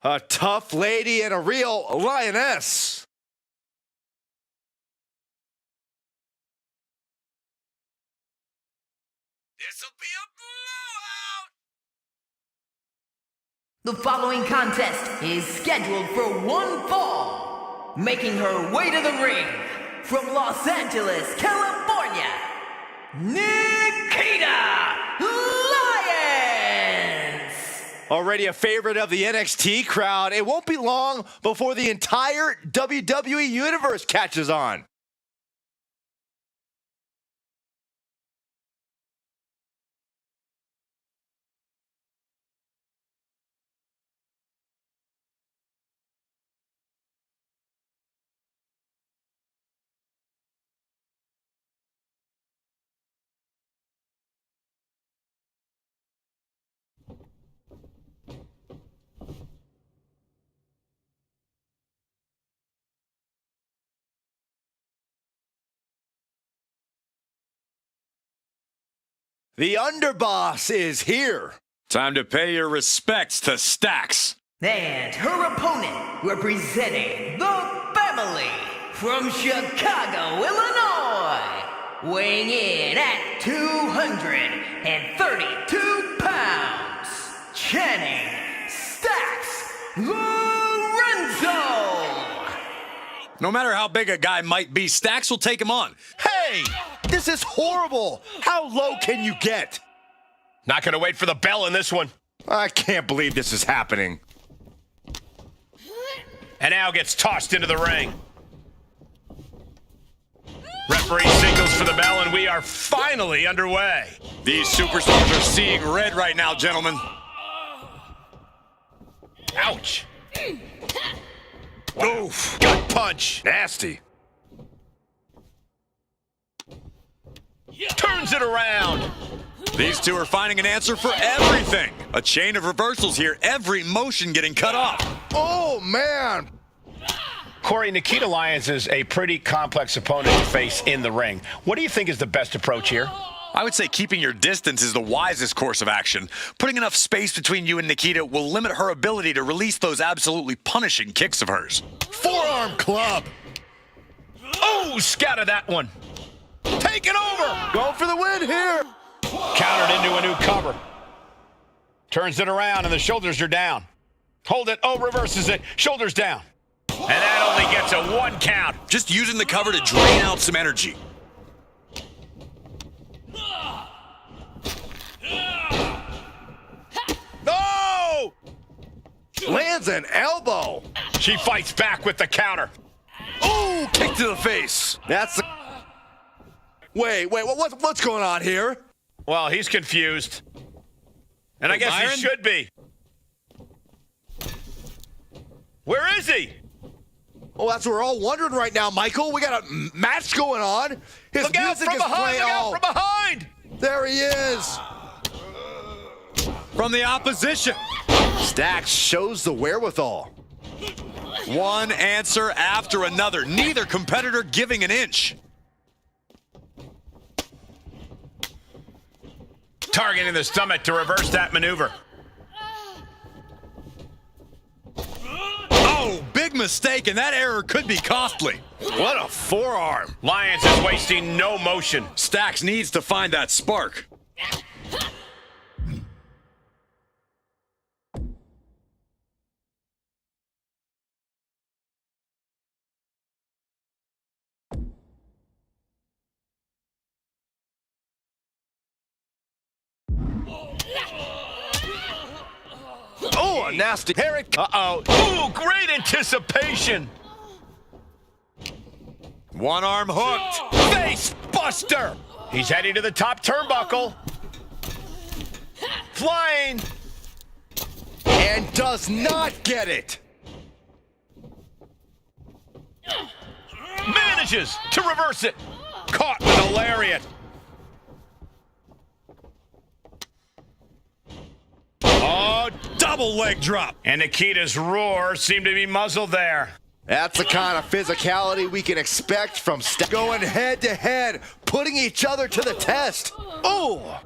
A tough lady and a real lioness. This'll be a blowout. The following contest is scheduled for one fall. Making her way to the ring from Los Angeles, California, Nikita Lyons! Already a favorite of the NXT crowd, it won't be long before the entire WWE universe catches on. The underboss is here. Time to pay your respects to Stacks. And her opponent, representing the family from Chicago, Illinois, weighing in at 232 pounds, Channing Stacks Lorenzo. No matter how big a guy might be, Stacks will take him on. Hey, this is horrible. How low can you get? Not going to wait for the bell in this one. I can't believe this is happening. And now gets tossed into the ring. Referee signals for the bell, and we are finally underway. These superstars are seeing red right now, gentlemen. Ouch. Oof. Gut punch. Nasty. Turns it around. These two are finding an answer for everything. A chain of reversals here, every motion getting cut off. Oh, man. Corey, Nikita Lyons is a pretty complex opponent to face in the ring. What do you think is the best approach here? I would say keeping your distance is the wisest course of action. Putting enough space between you and Nikita will limit her ability to release those absolutely punishing kicks of hers. Forearm club. Oh, scattered that one. Taking over. Going for the win here. Countered into a new cover. Turns it around, and the shoulders are down. Hold it. Oh, reverses it. Shoulders down. And that only gets a 1 count. Just using the cover to drain out some energy. No! Lands an elbow. She fights back with the counter. Ooh, kick to the face. That's the... Wait, what's going on here? Well, he's confused. And I guess Byron? he should be. Where is he? Well, that's what we're all wondering right now, Michael. We got a match going on. His Look out music from is behind! playing. Look out from behind! There he is. From the opposition. Stacks shows the wherewithal. One answer after another. Neither competitor giving an inch. Targeting the stomach to reverse that maneuver. Oh, big mistake, and that error could be costly. What a forearm. Lyons is wasting no motion. Stacks needs to find that spark. Oh, a nasty. Herrick. Uh-oh. Ooh, great anticipation. One arm hooked. Face buster. He's heading to the top turnbuckle. Flying. And does not get it. Manages to reverse it. Caught with a lariat. Oh, double leg drop. And Nikita's roar seemed to be muzzled there. That's the kind of physicality we can expect from going head to head, putting each other to the test. Oh!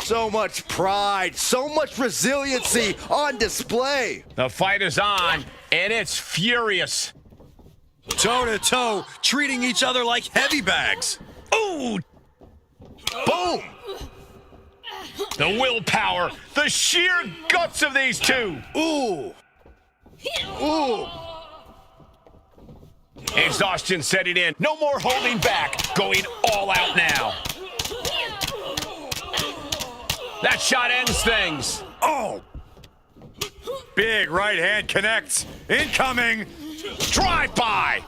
So much pride, so much resiliency on display. The fight is on, and it's furious. Toe to toe, treating each other like heavy bags. Ooh! Boom! The willpower, the sheer guts of these two. Ooh! Ooh! Exhaustion setting in. No more holding back. Going all out now. That shot ends things. Oh! Big right hand connects. Incoming. Drive by.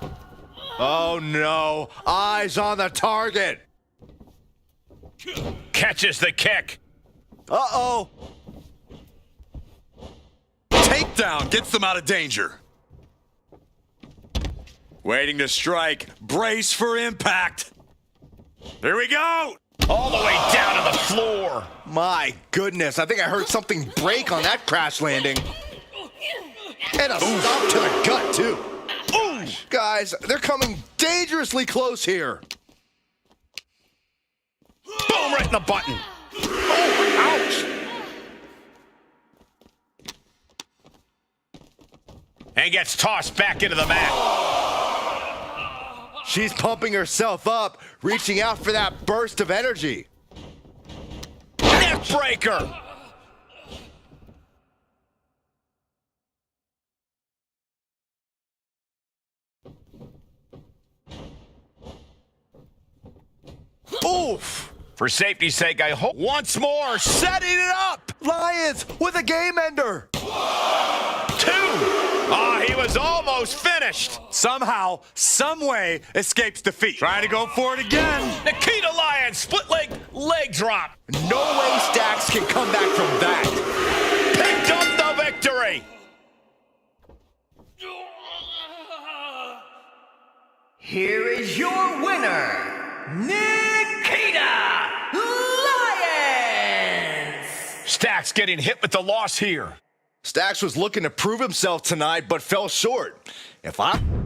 Oh no, eyes on the target. Catches the kick. Uh-oh. Takedown gets them out of danger. Waiting to strike. Brace for impact. Here we go. All the way down to the floor. My goodness, I think I heard something break on that crash landing. And a stop to the gut, too. Ooh! Guys, they're coming dangerously close here. Boom, right in the button. Oh, ouch! And gets tossed back into the mat. She's pumping herself up, reaching out for that burst of energy. Neck breaker. Oof! For safety's sake, I hope once more, setting it up. Lyons with a game ender. 2. Ah, he was almost finished. Somehow, some way, escapes defeat. Trying to go for it again. Nikita Lyons, split leg drop. No way Stacks can come back from that. Picked up the victory. Here is your winner, Nikita Lyons! Stacks getting hit with the loss here. Stacks was looking to prove himself tonight, but fell short. If I'm...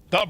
The